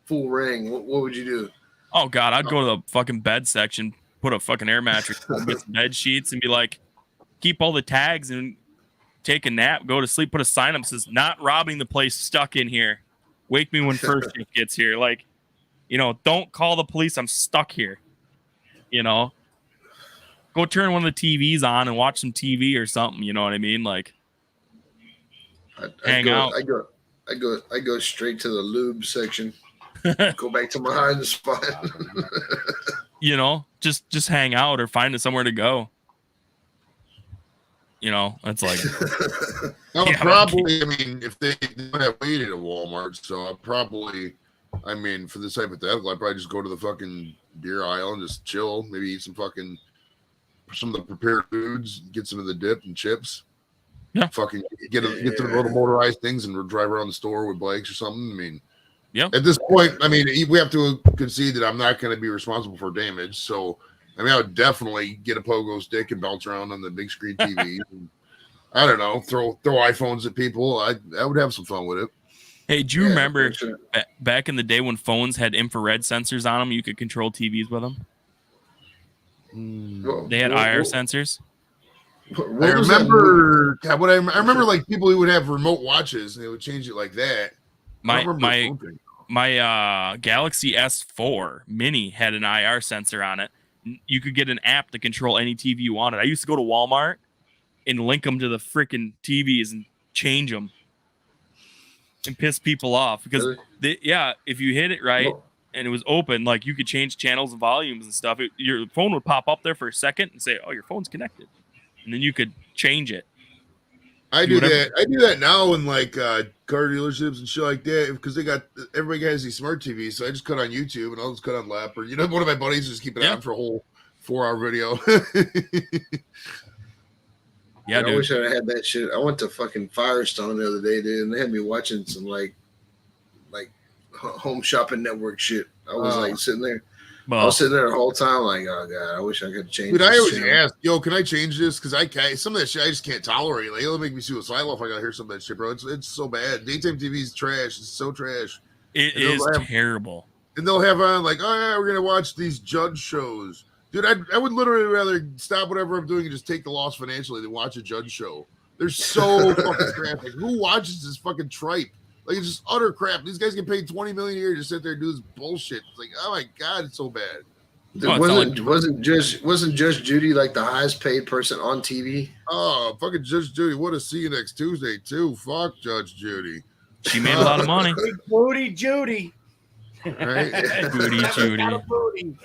full ring, what would you do? Oh God, I'd go to the fucking bed section, put a fucking air mattress, get some bed sheets, and be like, keep all the tags and take a nap, go to sleep, put a sign up that says not robbing the place, stuck in here. Wake me when first shift gets here. Like, you know, don't call the police. I'm stuck here. You know, go turn one of the TVs on and watch some TV or something. You know what I mean? Like, hang out. I go straight to the lube section. Go back to my hiding spot. You know, just hang out or find somewhere to go. You know, it's like probably. I mean, if they don't have weed at a Walmart, so I mean, for this hypothetical, I'd probably just go to the fucking beer aisle and just chill. Maybe eat some of the prepared foods, get some of the dip and chips. Yeah, fucking get to the little motorized things and drive around the store with bikes or something. I mean, yeah. At this point, I mean, we have to concede that I'm not going to be responsible for damage, so. I mean, I would definitely get a pogo stick and bounce around on the big screen TV. And, I don't know, throw iPhones at people. I would have some fun with it. Hey, do you remember back in the day when phones had infrared sensors on them, you could control TVs with them? They had IR sensors. I remember. God, I remember like people who would have remote watches and they would change it like that. My Galaxy S4 Mini had an IR sensor on it. You could get an app to control any TV you wanted. I used to go to Walmart and link them to the freaking TVs and change them and piss people off because if you hit it right and it was open, like you could change channels and volumes and stuff. Your phone would pop up there for a second and say, "Oh, your phone's connected," and then you could change it. I do that. I do that now in like car dealerships and shit like that because everybody has these smart TVs. So I just cut on YouTube and I'll just cut on Lap or one of my buddies just keep it on for a whole 4-hour video. Yeah, I wish I had that shit. I went to fucking Firestone the other day, dude, and they had me watching some like home shopping network shit. I was like sitting there. I was sitting there the whole time, like, oh god, I wish I could change. Dude, I always ask, yo, can I change this? Because some of that shit I just can't tolerate. Like, it'll make me suicidal if I gotta hear some of that shit, bro. It's so bad. Daytime TV is trash. It's so trash. It is terrible. And they'll have on like, oh yeah, we're gonna watch these judge shows. Dude, I would literally rather stop whatever I'm doing and just take the loss financially than watch a judge show. They're so fucking crap. Like, who watches this fucking tripe? Like, it's just utter crap. These guys get paid $20 million a year to sit there and do this bullshit. It's like, oh my god, it's so bad. Wasn't Judge Judy like the highest paid person on TV? Oh, fucking Judge Judy. What to see you next Tuesday too? Fuck Judge Judy. She made a lot of money. Booty Judy. Right? Booty Judy.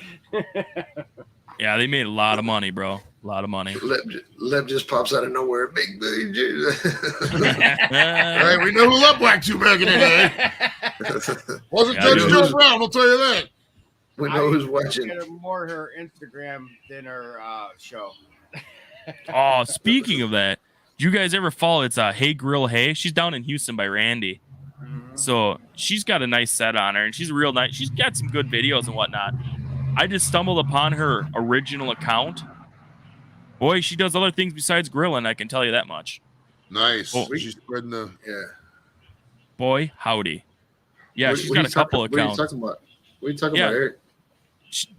Yeah, they made a lot of money, bro. A lot of money. Leb just pops out of nowhere. Big booty Judy. All right, we know who loved Black 2 back in the day. Wasn't Judge Joe Brown, I'll tell you that. We know who's watching. More her Instagram than her show. Oh, speaking of that, do you guys ever follow? It's Hey Grill Hey. She's down in Houston by Randy. Mm-hmm. So she's got a nice set on her, and she's real nice. She's got some good videos and whatnot. I just stumbled upon her original account. Boy, she does other things besides grilling. I can tell you that much. Nice. Oh, she's spreading the Boy, howdy. Yeah, she's got a couple accounts. What are you talking about, Eric?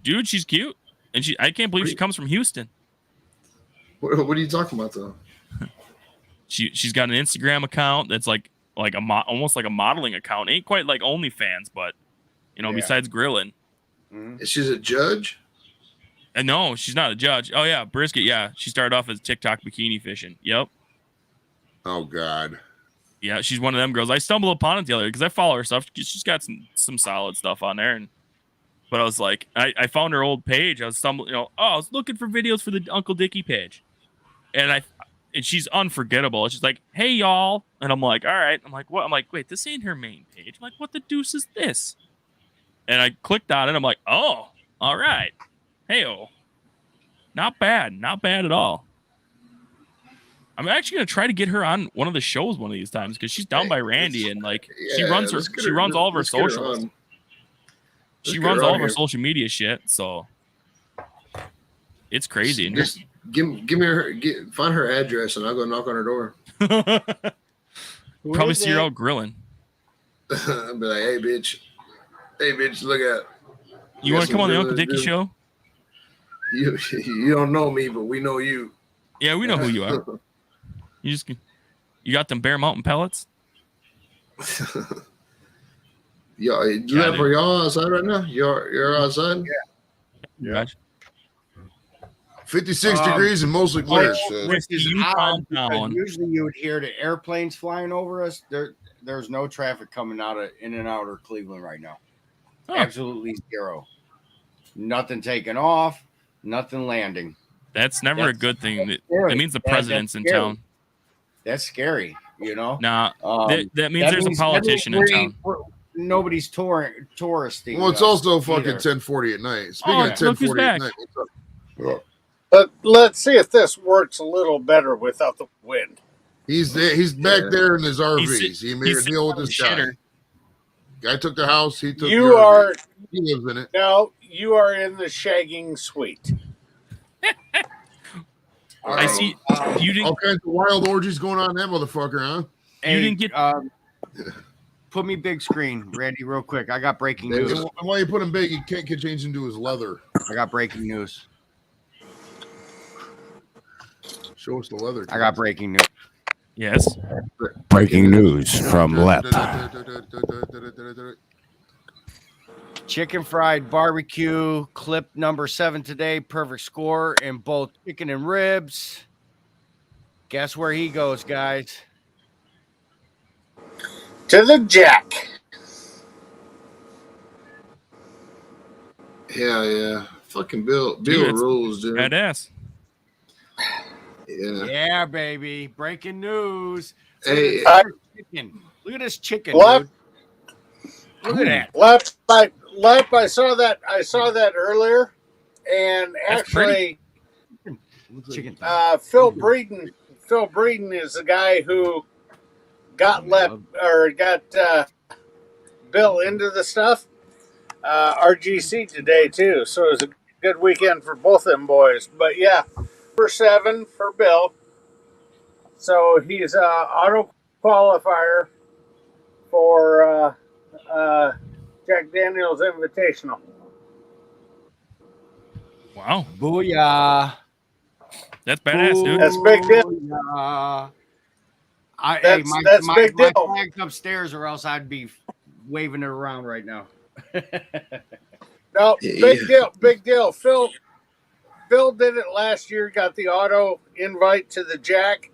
Dude, she's cute, and I can't believe she comes from Houston. What are you talking about, though? She's got an Instagram account that's like almost like a modeling account. Ain't quite like OnlyFans, but besides grilling. Mm-hmm. She's a judge? And no, she's not a judge. Oh yeah, Brisket. Yeah, she started off as TikTok bikini fishing. Yep. Oh god. Yeah, she's one of them girls. I stumbled upon it the other day because I follow her stuff. She's got some solid stuff on there, but I was like, I found her old page. I was I was looking for videos for the Uncle Dickie page, and she's unforgettable. She's like, hey y'all, and I'm like, all right. I'm like, what? I'm like, wait, this ain't her main page. I'm like, what the deuce is this? And I clicked on it. I'm like, oh, all right. Hey-oh. Not bad at all. I'm actually gonna try to get her on one of the shows one of these times because she's down by Randy and she runs all of her socials. She runs all of her social media shit, so it's crazy. Just give me find her address and I'll go knock on her door. Probably see her out grilling. I'll be like, hey bitch, look at. You want to come on the Uncle Dickie show? You don't know me, but we know you. Yeah, we know who you are. You got them Bear Mountain pellets? Are y'all outside right now? You're outside? Yeah. Gotcha. 56 degrees and mostly clear. Which is odd because usually you would hear the airplanes flying over us. There's no traffic coming in and out of Cleveland right now. Oh. Absolutely zero. Nothing taking off. Nothing landing. That's never a good thing. It means the president's in town. That's scary, Nah, that means there's a politician in town. Nobody's touristing. Well, it's also fucking 10:40 at night. Speaking of 10:40 at night, but let's see if this works a little better without the wind. He's there. He's back there in his RVs. He made a deal with this guy. Guy took the house. He took. He lives in it. No, you are in the shagging suite. I see. You didn't. All kinds of wild orgies going on in that motherfucker, huh? You didn't get. Put me big screen, Randy, real quick. I got breaking news. And while you put him big, he can't get changed into his leather. I got breaking news. Show us the leather. I got breaking news. Yes. Breaking news from Lep. Chicken fried barbecue clip number 7 today. Perfect score in both chicken and ribs. Guess where he goes, guys? To the Jack. Yeah. Fucking Bill Dude, it's rules, dude. Badass. Yeah. Yeah, baby. Breaking news. Hey, Chicken. Look at this chicken, Lep. dude. Look at that. Lep, I saw that earlier, and That's actually, Chicken. Phil Breeden is the guy who got Bill into the stuff. RGC today too, so it was a good weekend for both them boys. But yeah, for 7 for Bill. So he's auto qualifier for Jack Daniels Invitational. Wow. Booyah. That's badass, dude. That's big deal. Booyah. That's big deal. My flag's upstairs, or else I'd be waving it around right now. No, big deal. Phil did it last year. Got the auto invite to the Jack.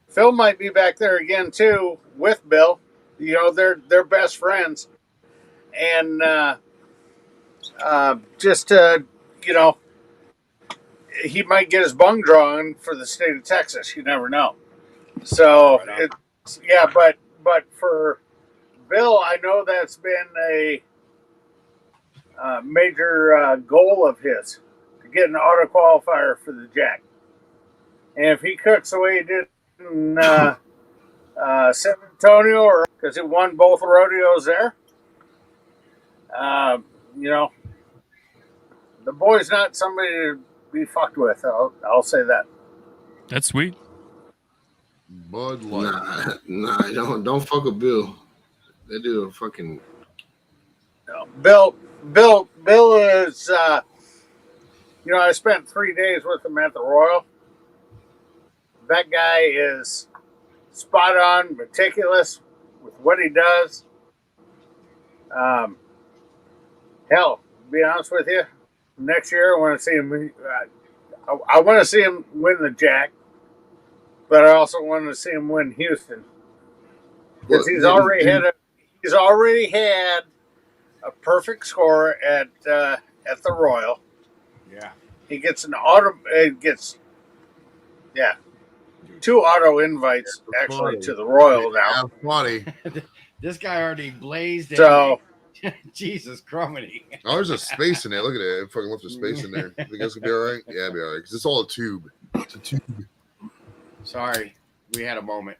Phil might be back there again too with Bill. You know, they're best friends, and he might get his bung drawn for the state of Texas. You never know. So but for Bill, I know that's been a major goal of his to get an auto qualifier for the Jack. And if he cooks the way he did in San Antonio, or because he won both rodeos there, the boy's not somebody to be fucked with. I'll say that. That's sweet. Bud Light. Nah, don't fuck with Bill. They do a fucking. Bill is. I spent 3 days with him at the Royal. That guy is spot on, meticulous with what he does. Hell, to be honest with you, next year I want to see him. I want to see him win the Jack, but I also want to see him win Houston because he's already had a perfect score at the Royal. Yeah, he gets an auto. Two auto invites actually to the Royal now. Funny. This guy already blazed it. So Jesus crumbly. Oh, there's a space in there. Look at it. It fucking left a space in there. Think that's gonna be all right? Yeah, it'll be all right. Because it's all a tube. It's a tube. Sorry, we had a moment.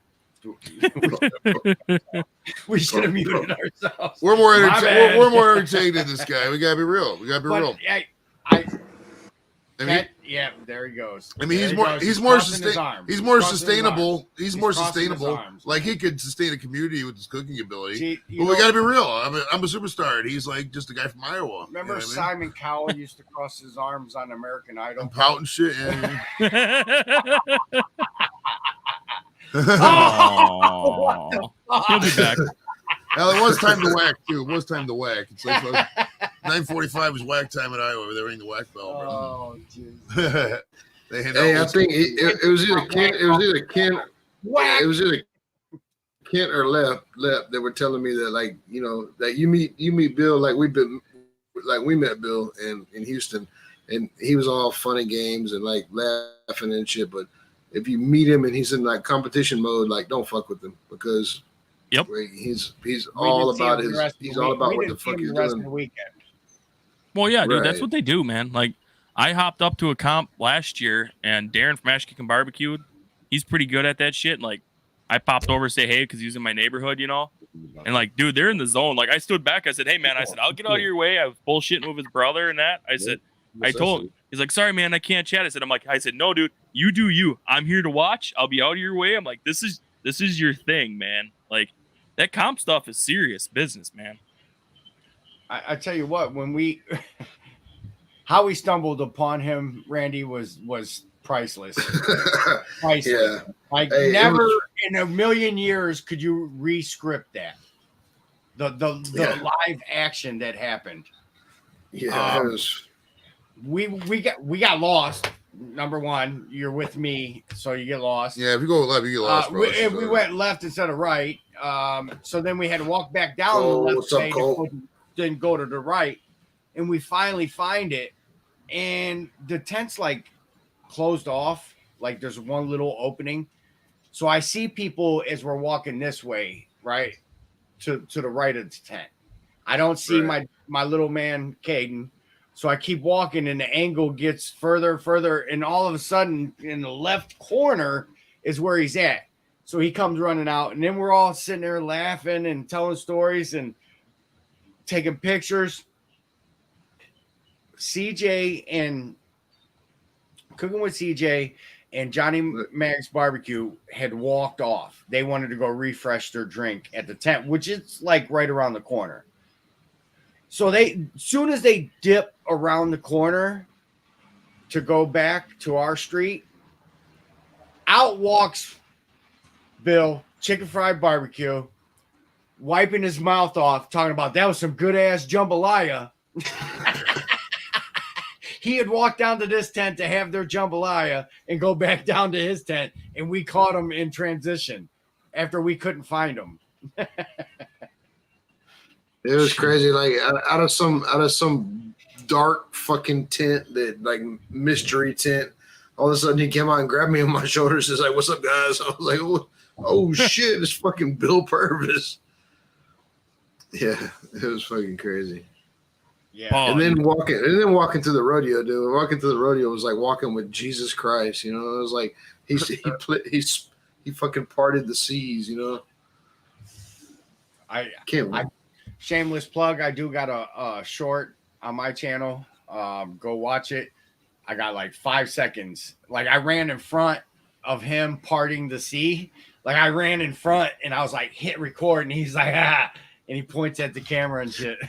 We should have muted ourselves. We're more entertained than this guy. We gotta be real. Real. Yeah, there he goes. I mean, he's more sustainable. He's more sustainable. Like he could sustain a community with his cooking ability. But we got to be real. I'm a superstar. And he's like just a guy from Iowa. Remember, you know Simon Cowell used to cross his arms on American Idol. I'm pouting shit. Yeah. He'll be back. Well, it was time to whack too. It was time to whack. It's like 9:45 was whack time in Iowa. They rang the whack bell. Oh, jeez. I think it was either Kent or Lep that were telling me that, like, you know, that you meet Bill like we met Bill in Houston, and he was all fun and games and like laughing and shit. But if you meet him and he's in like competition mode, like don't fuck with him because. Yep. He's all about what the fuck he's doing. Well, yeah, dude, that's what they do, man. Like, I hopped up to a comp last year, and Darren from Ash Kickin' Barbecue, he's pretty good at that shit. Like, I popped over to say hey because he was in my neighborhood, you know? And, like, dude, they're in the zone. Like, I stood back. I said, hey, man, I'll get out of your way. I was bullshitting with his brother and that. I told him. He's like, sorry, man, I can't chat. I said, no, dude, you do you. I'm here to watch. I'll be out of your way. I'm like, this is your thing, man. Like, that comp stuff is serious business, man. I tell you what, when we how we stumbled upon him, Randy, was priceless. Priceless. Yeah. Like Hey, never was, in a million years could you re-script that. The live action that happened. Yeah, it was. We got lost. Number one, you're with me, so you get lost. Yeah, if you go left, you get lost. We went left instead of right. So then we had to walk back down the left way then go to the right, and we finally find it, and the tent's like closed off. Like there's one little opening. So I see people as we're walking this way, right to the right of the tent. I don't see my little man Caden. So I keep walking and the angle gets further. And all of a sudden in the left corner is where he's at. So he comes running out and then we're all sitting there laughing and telling stories and taking pictures. CJ and Cooking with CJ and Johnny Mag's Barbecue had walked off. They wanted to go refresh their drink at the tent, which is like right around the corner. So soon as they dip around the corner to go back to our street, out walks Bill, Chicken Fried Barbecue, wiping his mouth off, talking about that was some good ass jambalaya. He had walked down to this tent to have their jambalaya and go back down to his tent, and we caught him in transition after we couldn't find him. It was crazy. Like out of some dark fucking tent, that like mystery tent, all of a sudden he came out and grabbed me on my shoulders. He's like, "What's up, guys?" I was like, "Oh shit, it's fucking Bill Purvis." Yeah, it was fucking crazy. Yeah, and then walking through the rodeo, dude. Walking through the rodeo was like walking with Jesus Christ. You know, it was like he fucking parted the seas. You know, I shameless plug. I do got a short on my channel. Go watch it. I got like 5 seconds. Like I ran in front of him parting the sea. Like I ran in front and I was like, hit record, and he's like, ah, and he points at the camera and shit.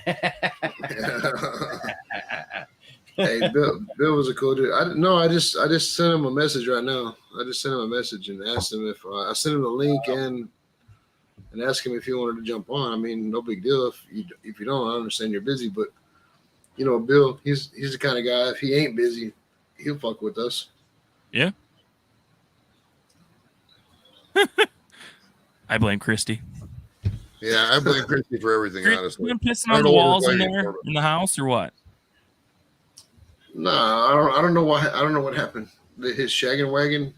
Hey, Bill was a cool dude. I just sent him a message right now. I just sent him a message and asked him if I sent him the link and asked him if he wanted to jump on. I mean, no big deal. If you don't, I understand you're busy, but you know, Bill, he's the kind of guy. If he ain't busy, he'll fuck with us. Yeah. I blame Christy. Yeah, I blame Christy for everything. Honestly, you pissing on the walls in there in the house or what? No, I don't know why. I don't know what happened. His shaggin' wagon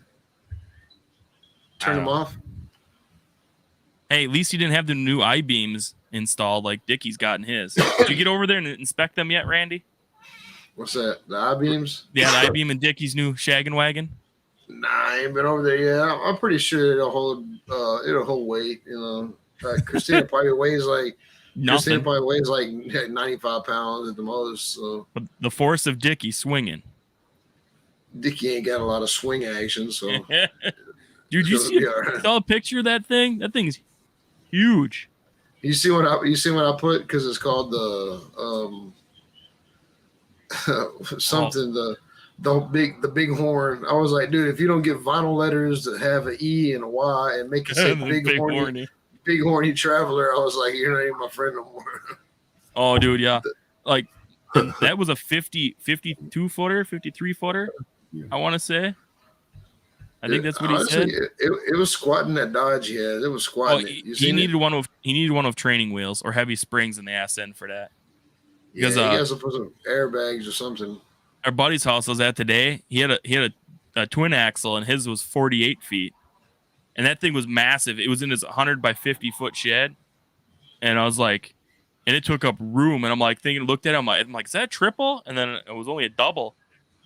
turned him off. Hey, at least he didn't have the new I-beams installed like Dickie's got in his. Did you get over there and inspect them yet, Randy? What's that? The I-beams? Yeah, the I-beam and Dickie's new shaggin' wagon. Nah, I ain't been over there yet. I'm pretty sure it'll hold weight. You know, Christina probably weighs like nothing. Christina probably weighs like 95 pounds at the most. So but the force of Dickie swinging. Dickie ain't got a lot of swing action, so dude, saw a picture of that thing? That thing is huge. You see what I put? Because it's called the something the big horn. I was like, dude, if you don't get vinyl letters that have an E and a Y and make it say big horny traveler, I was like, you're not even my friend no more. Oh, dude, yeah. Like that was a 52 footer, 53 footer. I want to say. I think that's what he said. It was squatting that Dodge he had. It was squatting. He needed one with training wheels or heavy springs in the ass end for that. Because he has to put some airbags or something. Our buddy's house I was at today. He had a twin axle and his was 48 feet, and that thing was massive. It was in his 100 by 50 foot shed, and I was like, and it took up room. And I'm like looked at it. I'm like, is that a triple? And then it was only a double.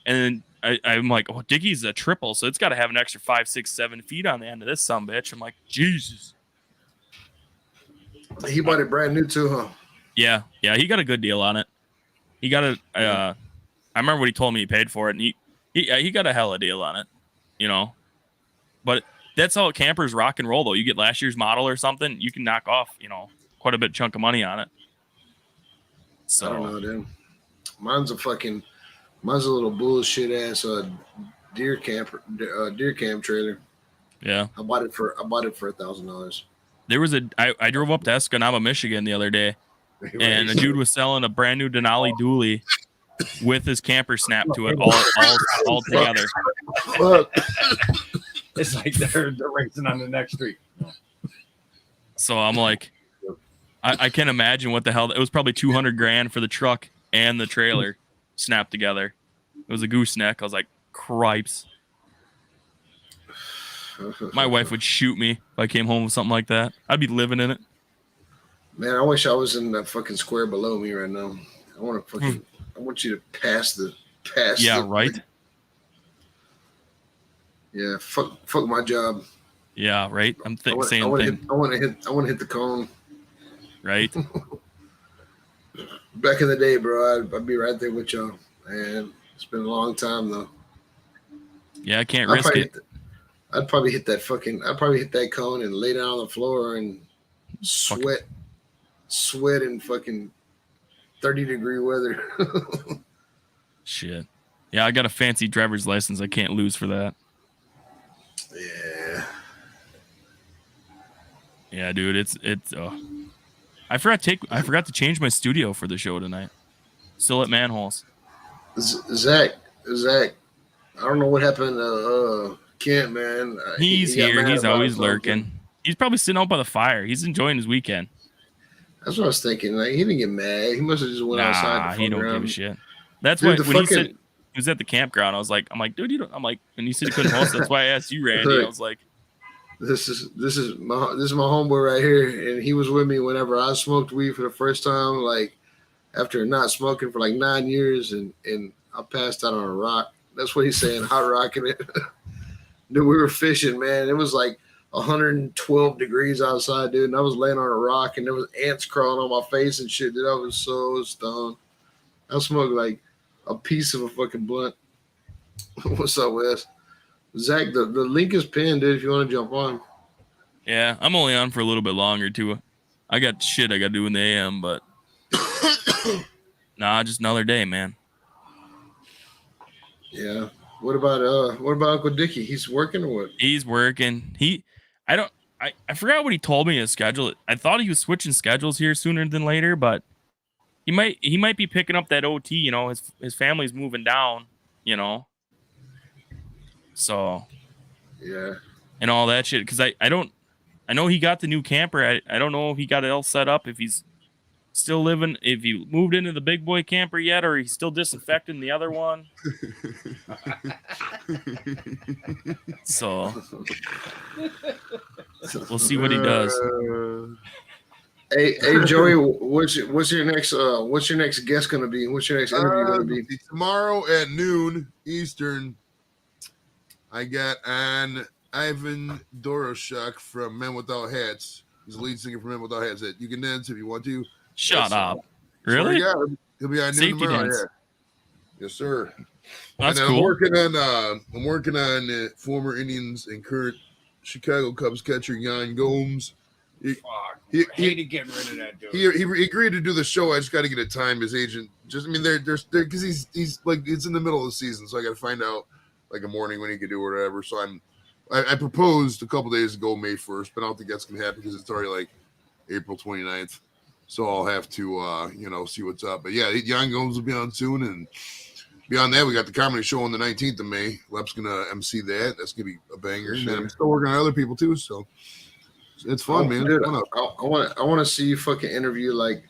And then I'm like, oh, Dickie's a triple, so it's got to have an extra 5, 6, 7 feet on the end of this sumbitch. I'm like, Jesus. He bought it brand new too, huh? Yeah, he got a good deal on it. He got a. I remember what he told me he paid for it, and he got a hella deal on it, you know. But that's how campers rock and roll, though. You get last year's model or something, you can knock off, you know, quite a bit chunk of money on it. So I don't know, dude. Mine's a fucking Mine's a little bullshit ass deer camp trailer. Yeah. I bought it for $1,000. There was I drove up to Escanaba, Michigan the other day, and a dude was selling a brand new Denali dually with his camper snap to it all together. It's like they're racing on the next street. So I'm like, I can't imagine what the hell. It was probably $200,000 for the truck and the trailer snapped together. It was a gooseneck. I was like, cripes. My wife would shoot me if I came home with something like that. I'd be living in it. Man, I wish I was in that fucking square below me right now. I want you to pass. Yeah, the, right. Yeah, fuck my job. Yeah, right. I'm saying I want to hit the cone. Right. Back in the day, bro, I'd be right there with y'all. And it's been a long time though. Yeah, I can't risk it. I'd probably hit that cone and lay down on the floor and sweat in fucking 30-degree weather. Shit. Yeah, I got a fancy driver's license. I can't lose for that. Yeah. Yeah, dude, it's I forgot to change my studio for the show tonight. Still at Manholes. Zach, I don't know what happened to Kent, man. He's here. He's always lurking. He's probably sitting out by the fire. He's enjoying his weekend. That's what I was thinking. Like, he didn't get mad. He must have just went outside. He don't give a shit. That's why when he said he was at the campground, I'm like, dude, I'm like, and he said he couldn't host. That's why I asked you, Randy. I was like, this is my homeboy right here, and he was with me whenever I smoked weed for the first time. Like after not smoking for like 9 years, and I passed out on a rock. That's what he's saying, hot rocking it. Dude, we were fishing, man. It was like 112 degrees outside, dude, and I was laying on a rock, and there was ants crawling on my face and shit, dude. I was so stoned. I smoked like a piece of a fucking blunt. What's up, Wes? Zach, the link is pinned, dude, if you want to jump on. yeah, I'm only on for a little bit longer, too. I got shit I got to do in the AM, but just another day, man. Yeah. What about Uncle Dickie? He's working or what? He's working. I forgot what he told me his schedule. I thought he was switching schedules here sooner than later, but he might be picking up that OT, you know, his family's moving down, you know. So yeah. And all that shit. Because I know he got the new camper. I don't know if he got it all set up, if he's still living, if he moved into the big boy camper yet, or he's still disinfecting the other one. So we'll see what he does. Hey Joey, what's your next guest gonna be? What's your next interview gonna be? Tomorrow at noon Eastern. I got on Ivan Doroshuk from Men Without Hats. He's the lead singer from Men Without Hats. That you can dance if you want to. Shut up. Really? Yeah, he'll be on noon Safety tomorrow. dance. Yeah. Yes, sir. That's and cool. I'm working on former Indians and current Chicago Cubs catcher Jan Gomes. He hated getting rid of that dude. He agreed to do the show. I just got to get a time. His agent they're because he's like it's in the middle of the season, so I got to find out like a morning when he could do whatever. So I proposed a couple days ago, May 1st, but I don't think that's gonna happen because it's already like April 29th. So I'll have to see what's up. But yeah, Jan Gomes will be on soon, and beyond that, we got the comedy show on the 19th of May. Lep's gonna MC that. That's gonna be a banger. And I'm still working on other people too, so it's fun, man. Dude, I want to see you fucking interview like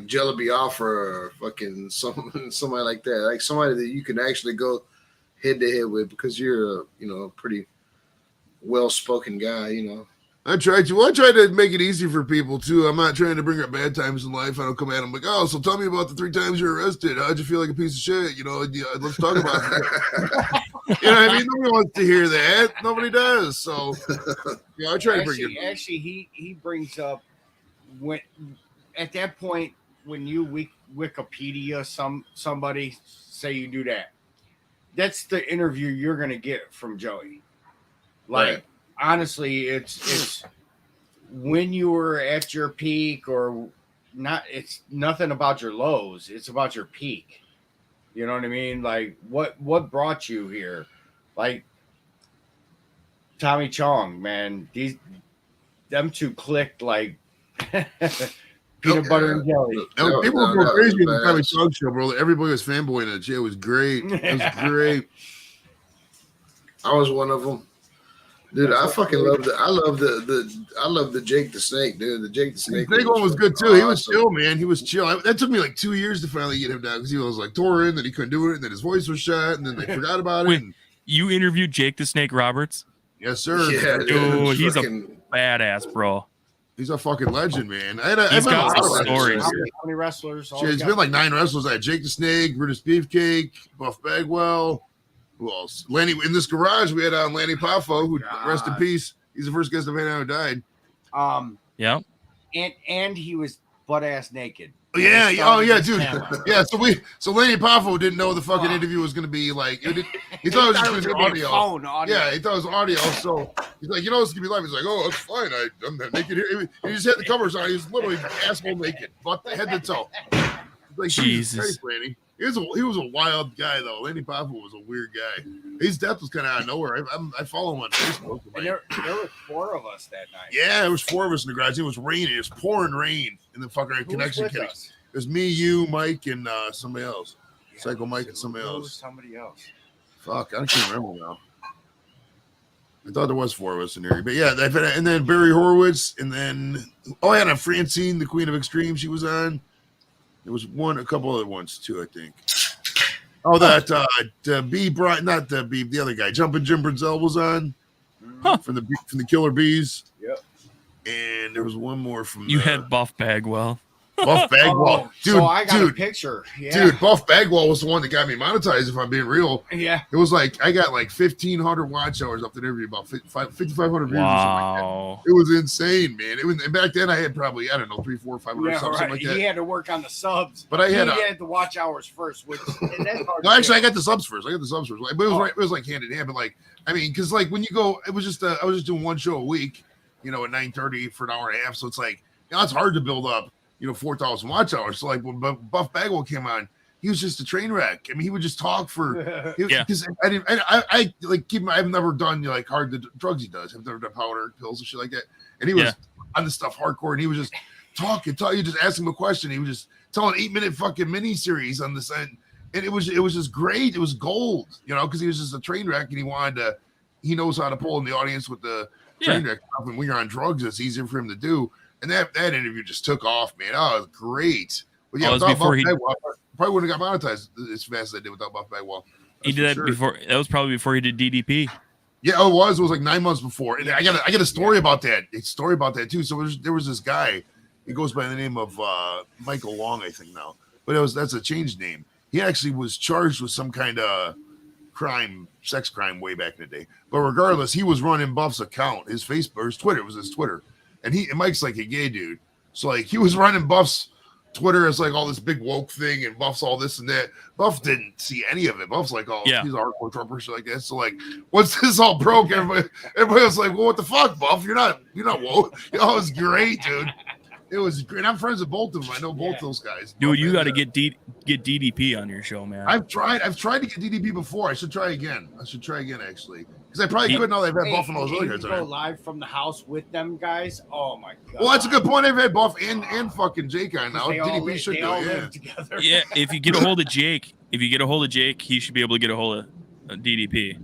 Jello Biafra or fucking somebody like that, like somebody that you can actually go head to head with, because you're a pretty well spoken guy, you know. I try to make it easy for people too. I'm not trying to bring up bad times in life. I don't come at them like, oh, so tell me about the 3 times you were arrested. How'd you feel like a piece of shit? Let's talk about it. You know what I mean? Nobody wants to hear that. Nobody does. So I try to bring it. Actually, he brings up when at that point when you Wikipedia somebody, say you do that. That's the interview you're gonna get from Joey. Like. Right. Honestly, it's when you were at your peak or not. It's nothing about your lows. It's about your peak. You know what I mean? Like, what brought you here? Like Tommy Chong, man. Them two clicked like peanut butter and jelly. People were going crazy with the Tommy Chong show, bro. Everybody was fanboying it. It was great. It was great. I was one of them. Dude, I fucking loved it. I love the Jake the Snake, dude. The Jake the Snake. The Snake one was good too. He was chill, man. He was chill. That took me like 2 years to finally get him down because he was like touring, then he couldn't do it, and then his voice was shut, and then they forgot about it. You interviewed Jake the Snake Roberts? Yes, sir. Yeah, dude, he's a badass, bro. He's a fucking legend, man. He's got some stories. How many wrestlers? It's been like 9 wrestlers. I had Jake the Snake, British Beefcake, Buff Bagwell. Who else? Lanny in this garage. We had Lanny Poffo, who rest in peace. He's the first guest I've had who died. Yeah. And he was butt ass naked. Yeah. Oh yeah, dude. Yeah. So Lanny Poffo didn't know the fucking interview was gonna be like. He thought it was just gonna be audio. Audio. Yeah, he thought it was audio. So he's like, it's gonna be live. He's like, oh, it's fine. I'm naked here. He just had the covers on. He was literally asshole naked, head to toe. Like, Jesus. Christ, Lanny. He was a wild guy though. Lanny Poffo was a weird guy. His death was kind of out of nowhere. I follow him on Facebook. And there were 4 of us that night. Yeah, there was 4 of us in the garage. It was raining. It was pouring rain in the fucking connection kit. It was me, you, Mike, and somebody else. Yeah, Psycho Mike and somebody else. Somebody else. Fuck, I can't remember now. I thought there was 4 of us in there. But yeah, and then Barry Horowitz, and then I had Francine, the Queen of Extreme. She was on. There was a couple other ones too, I think. Oh, that the other guy, Jumpin' Jim Brunzel was on from the Killer Bees. Yep. And there was one more from you had Buff Bagwell. Buff Bagwell, dude. So I got a picture. Yeah. Dude, Buff Bagwell was the one that got me monetized. If I'm being real, yeah, it was like I got like 1,500 watch hours up the interview, about 5,500 views. Wow, it was insane, man. And back then I had probably 300, 400, 500 something like that. He had to work on the subs, but I had the watch hours first. Which no, actually, I got the subs first. But it was like hand in hand. But like, I mean, because like when you go, it was just I was just doing one show a week, at 9:30 for an hour and a half. So it's like it's hard to build up. 4,000 watch hours. So like when Buff Bagwell came on, he was just a train wreck. I mean, he would just talk for because I've never done like hard drugs he does. I've never done powder pills and shit like that. And he was on this stuff hardcore, and he was just talking. You just ask him a question. He was just telling 8-minute fucking mini series on this end, and it was just great. It was gold, because he was just a train wreck, and he knows how to pull in the audience with the train wreck stuff. And when you're on drugs, it's easier for him to do. And that interview just took off, man. Oh, it was great. But yeah, without Buff Bagwell, probably wouldn't have got monetized as fast as I did without Buff Bagwell. He did that before. That was probably before he did DDP. Yeah, it was. It was like 9 months before. And I got a story about that. A story about that too. So there was this guy. He goes by the name of Michael Long, I think now. But that's a changed name. He actually was charged with some kind of sex crime way back in the day. But regardless, he was running Buff's account, his Facebook, or his Twitter. It was his Twitter. And Mike's like a gay dude. So like he was running Buff's Twitter as like all this big woke thing and Buff's all this and that. Buff didn't see any of it. Buff's like, he's a hardcore Trumper shit like that. So like once this all broke, everybody was like, well, what the fuck, Buff? You're not woke. It was great, dude. It was great. I'm friends with both of them. I know both those guys. Dude, you got to get DDP on your show, man. I've tried to get DDP before. I should try again. Actually. Because I probably couldn't know they've had Buff and those other guys. Go live from the house with them guys. Oh my god. Well, that's a good point. I've had Buff and fucking Jake on now. DDP should go. Live together. Yeah, if you get a hold of Jake, he should be able to get a hold of DDP.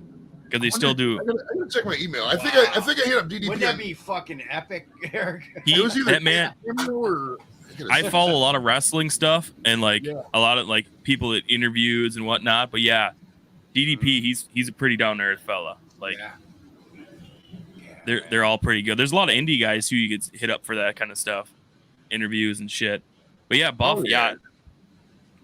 Because they still do. I gotta check my email. I think I hit up DDP. Wouldn't that be fucking epic, Eric? That man. I follow a lot of wrestling stuff and like a lot of like people that interviews and whatnot. But yeah, DDP, he's a pretty down to earth fella. Like they're all pretty good. There's a lot of indie guys who you could hit up for that kind of stuff, interviews and shit. But yeah, Buff,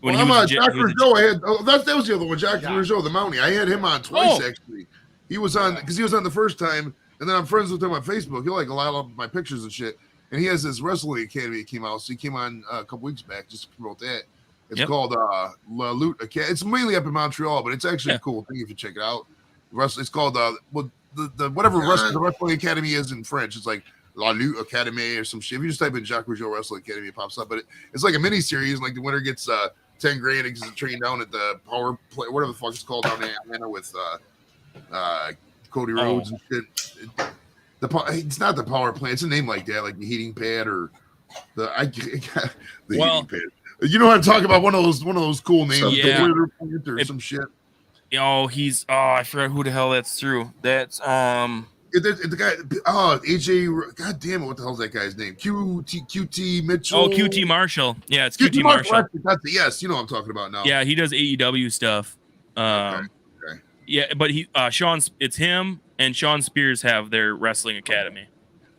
When he was Jack Rougeau, that was the other one, Jack Rougeau, the Mountie. I had him on twice actually. He was on because he was on the first time, and then I'm friends with him on Facebook. He like a lot of my pictures and shit. And he has this wrestling academy that came out, so he came on a couple weeks back just to promote that. It's called La Lutte Academy. It's mainly up in Montreal, but it's actually a cool thing if you check it out. It's called the Wrestling Academy is in French. It's like La Lutte Academy or some shit. If you just type in Jacques Rougeau Wrestling Academy, it pops up. But it's like a mini series. Like the winner gets $10 grand because it's trained down at the power plant, whatever the fuck it's called down in Atlanta with Cody Rhodes and shit. It's not the power plant. It's a name like that, like the heating pad or the heating pad. You know what I'm talking about? One of those cool names, the boiler plant or some shit. I forgot who the hell that's through. That's the guy. AJ. God damn it! What the hell's that guy's name? QT Mitchell. Oh, QT Marshall. Yeah, it's QT Marshall. Yes, you know what I'm talking about now. Yeah, he does AEW stuff. Okay. Yeah, but it's him and Sean Spears have their wrestling academy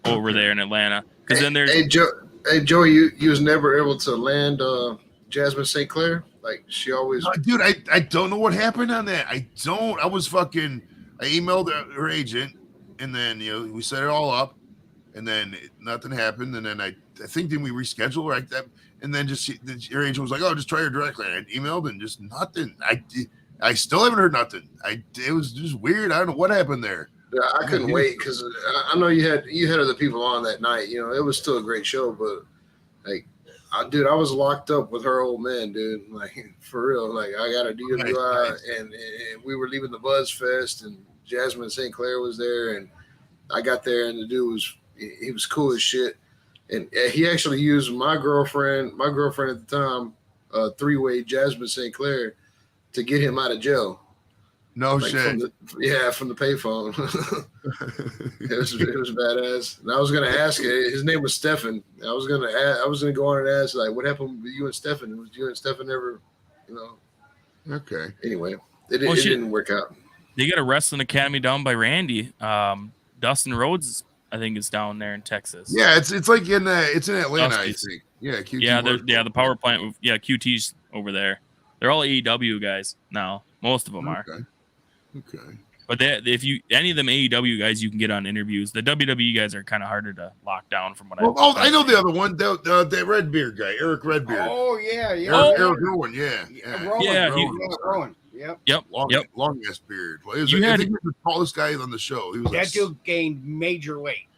over there in Atlanta. Because then there's Joey, you was never able to land Jasmine St. Clair. Like she always. Dude, I don't know what happened on that. I emailed her agent, and then we set it all up, and then nothing happened, and then I think then we rescheduled like that, and then your agent was like, "Oh, just try her directly." And I emailed and just nothing. I still haven't heard nothing. It was just weird. I don't know what happened there. Yeah, I couldn't wait because I know you had other people on that night. It was still a great show, but like, dude, I was locked up with her old man, dude. Like for real. Like I got a DWI, and we were leaving the Buzz Fest, and Jasmine St. Clair was there, and I got there, and the dude was cool as shit, and he actually used my girlfriend at the time, three-way Jasmine St. Clair, to get him out of jail. No shit. From the payphone. it was badass. And I was gonna ask it. His name was Stefan. I was gonna go on and ask, like, what happened with you and Stefan? Was you and Stefan ever, Okay. Anyway, it didn't work out. They got a wrestling academy down by Randy. Dustin Rhodes, I think, is down there in Texas. Yeah, it's like in Atlanta, I think. Yeah, QT. Yeah, the power plant. Yeah, QT's over there. They're all AEW guys now. Most of them are. Okay. But if any of them AEW guys, you can get on interviews. The WWE guys are kind of harder to lock down from what I know the other one, the Redbeard guy, Eric Redbeard. Oh yeah. Eric Rowan, yeah. Rowan. Yep. Long ass beard. I think he was the tallest guy on the show. That dude gained major weight.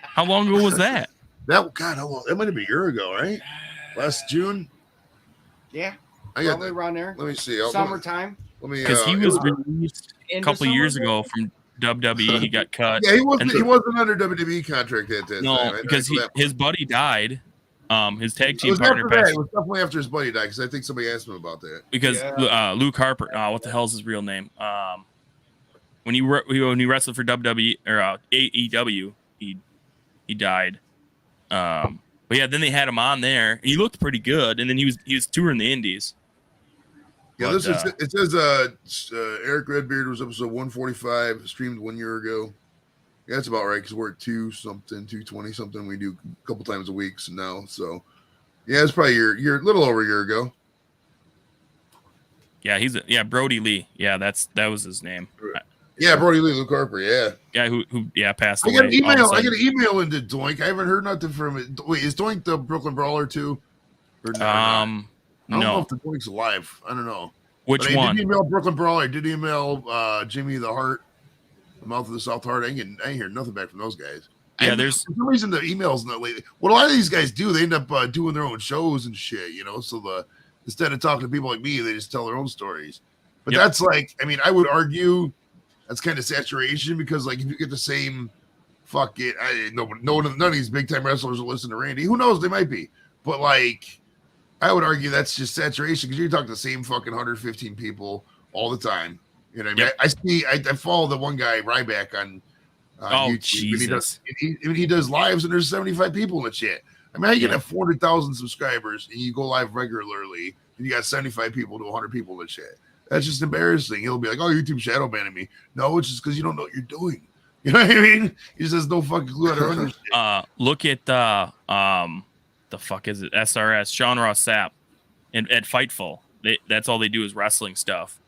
How long ago was that? How long? That might have been a year ago, right? Last June. Yeah. Probably around there. Let me see. Summertime. Because he was released a couple years ago from WWE. He got cut. Yeah, he wasn't under WWE contract at that time. No, because his buddy died. His tag team partner passed. It was definitely after his buddy died, because I think somebody asked him about that. Because Luke Harper, what the hell's his real name? When he wrestled for WWE or AEW, he died. But yeah, then they had him on there. He looked pretty good, and then he was touring the Indies. Yeah, it says Eric Redbeard was episode 145, streamed 1 year ago. Yeah, that's about right, because we're at 220 something. We do a couple times a week now. So yeah, it's probably a little over a year ago. Yeah, Brody Lee. Yeah, that was his name. Yeah, Brody Lee, Luke Harper. Yeah, guy who passed away. I got an email into Doink. I haven't heard nothing from it. Wait, is Doink the Brooklyn Brawler too? Or not? I don't know if the Doink's alive. I don't know. Which one? I did email Brooklyn Brawler. I did email Jimmy the Heart, the Mouth of the South Heart. I ain't hear nothing back from those guys. Yeah, for some reason the emails not lately. What a lot of these guys do, they end up doing their own shows and shit. So instead of talking to people like me, they just tell their own stories. But that's like, I would argue that's kind of saturation, because like if you get the same none of these big time wrestlers will listen to Randy. Who knows? They might be, but like. I would argue that's just saturation, because you're talking the same fucking 115 people all the time. You know what I mean? I follow the one guy, Ryback, on YouTube. Jesus. He does lives, and there's 75 people in the chat. How you can have 400,000 subscribers and you go live regularly and you got 75 people to 100 people in the chat? That's just embarrassing. He'll be like, "Oh, YouTube shadow banning me." No, it's just because you don't know what you're doing. You know what I mean? He just has no fucking clue how to run this shit. Look at the fuck is it? SRS, Sean Ross Sapp, and at Fightful. That's all they do is wrestling stuff,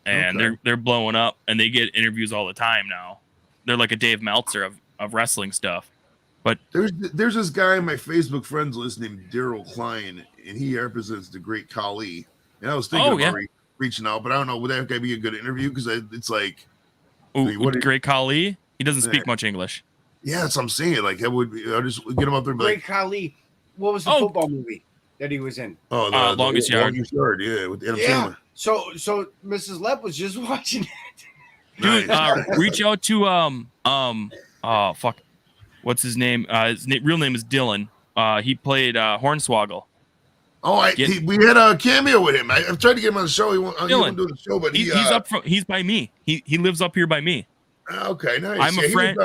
and they're blowing up, and they get interviews all the time now. They're like a Dave Meltzer of wrestling stuff. But there's this guy on my Facebook friends list named Daryl Klein, and he represents the Great Khali. And I was thinking about reaching out, but I don't know, would that guy be a good interview? Because it's like, Great Khali, he doesn't speak much English. Yeah, that's what I'm saying. Like, I'll just get him up there. And Great Khali. What was the football movie? that he was in? Oh, Longest Yard. Longest Yard, yeah, with Adam Yeah. Sandler. So Mrs. Lepp was just watching it. Dude, Nice. reach out to oh fuck, what's his name? Real name is Dylan. He played Hornswoggle. Oh, we had a cameo with him. I've tried to get him on the show. He won't do the show, but he's up from. He's by me. He lives up here by me. Okay, nice. I'm a friend.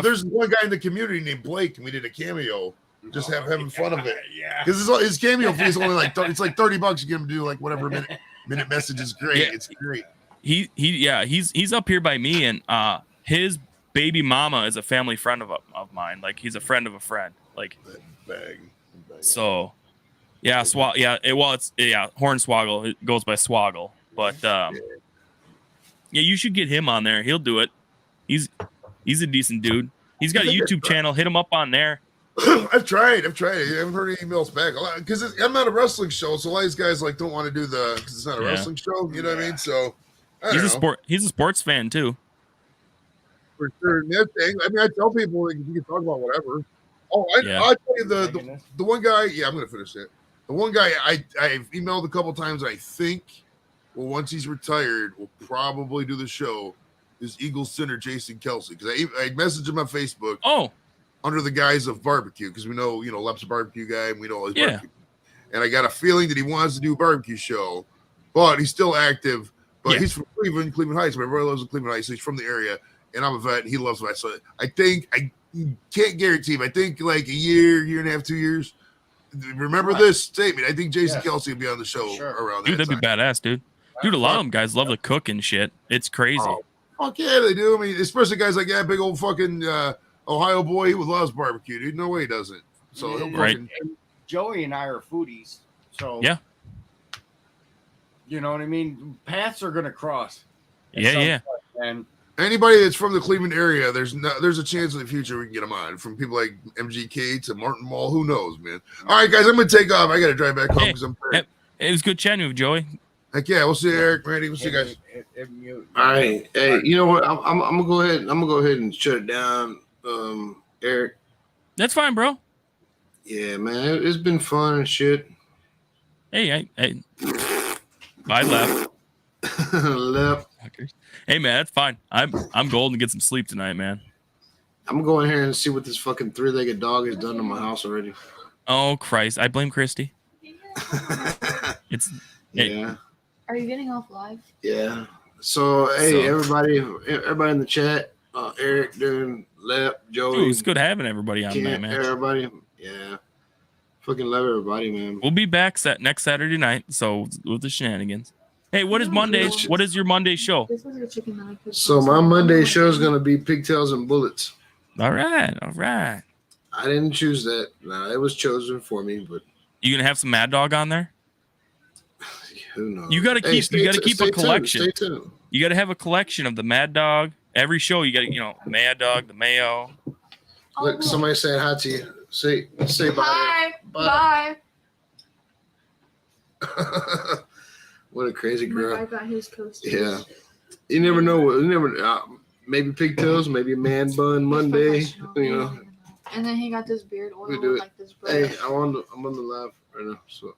There's one guy in the community named Blake, and we did a cameo. Just having fun of it. Yeah. Because his cameo fee is only like it's like $30. You get him to do like whatever minute message is great. Yeah. It's great. He's up here by me, and his baby mama is a family friend of mine. Like he's a friend of a friend. Like Bag. so. Yeah, it's Hornswoggle. It goes by Swoggle, but yeah, you should get him on there. He'll do it. He's a decent dude. He's got a YouTube channel. Hit him up on there. I've tried. I haven't heard any emails back because I'm not a wrestling show, so a lot of these guys like don't want to do because it's not a wrestling show. You know what I mean? So He's a sports fan too. For sure. And that thing, I mean, I tell people like, you can talk about whatever. Oh, I'll tell you the one guy. Yeah, I'm gonna finish it. The one guy I've emailed a couple times. I think, well, once he's retired, we'll probably do the show. Is Eagles center Jason Kelsey? Because I messaged him on Facebook. Oh, under the guise of barbecue, because we know Lep's a barbecue guy, and we know his barbecue. And I got a feeling that he wants to do a barbecue show, but he's still active. But he's from Cleveland Heights. My brother lives in Cleveland Heights, so he's from the area. And I'm a vet, and he loves vets. So I think I can't guarantee him. I think like a year and a half, 2 years. Remember this statement. I think Jason Kelsey will be on the show around that. Dude, that'd be badass, dude. Dude, a lot of them guys love to cook and shit. It's crazy. Oh, fuck yeah, they do. I mean, especially guys like that big old fucking Ohio boy who loves barbecue, dude. No way he doesn't. So right. Joey and I are foodies, so yeah. You know what I mean? Paths are gonna cross. Yeah. And anybody that's from the Cleveland area, there's a chance in the future we can get them on. From people like MGK to Martin Mall, who knows, man. All right, guys, I'm gonna take off. I gotta drive back home because I'm tired. It was good chatting with Joey. Heck yeah, we'll see you, Eric, Randy. We'll see you guys. All right, hey, you know what? I'm gonna go ahead. I'm gonna go ahead and shut it down, Eric. That's fine, bro. Yeah, man, it's been fun and shit. Hey, I left. Left. Hey, man, that's fine. I'm golden to get some sleep tonight, man. I'm going here and see what this fucking three-legged dog has done to my house already. Oh Christ! I blame Christy. It's yeah. Are you getting off live? Yeah. So hey, everybody in the chat, Eric, Dune, Lep, Joey. Dude, it's good having everybody on tonight, man. Everybody, yeah. Fucking love everybody, man. We'll be back next Saturday night. So with the shenanigans. Hey, what is Monday? What is your Monday show? This was a chicken that I cooked. So my Monday show is gonna be pigtails and bullets. All right. I didn't choose that. No, it was chosen for me, but you gonna have some Mad Dog on there? Who knows? You gotta keep a collection. Stay tuned. You gotta have a collection of the Mad Dog. Every show you gotta, Mad Dog, the Mayo. Look, somebody saying hi to you. Say bye. Hi. Bye. What a crazy girl. I got his coaster. Yeah. You never know. Maybe pigtails, maybe a man bun Monday. And then he got this beard oil We do it. like this brother. Hey, I'm on the live right now. So.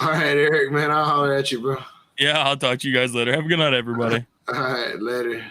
All right, Eric, man, I'll holler at you, bro. Yeah, I'll talk to you guys later. Have a good night, everybody. All right, later.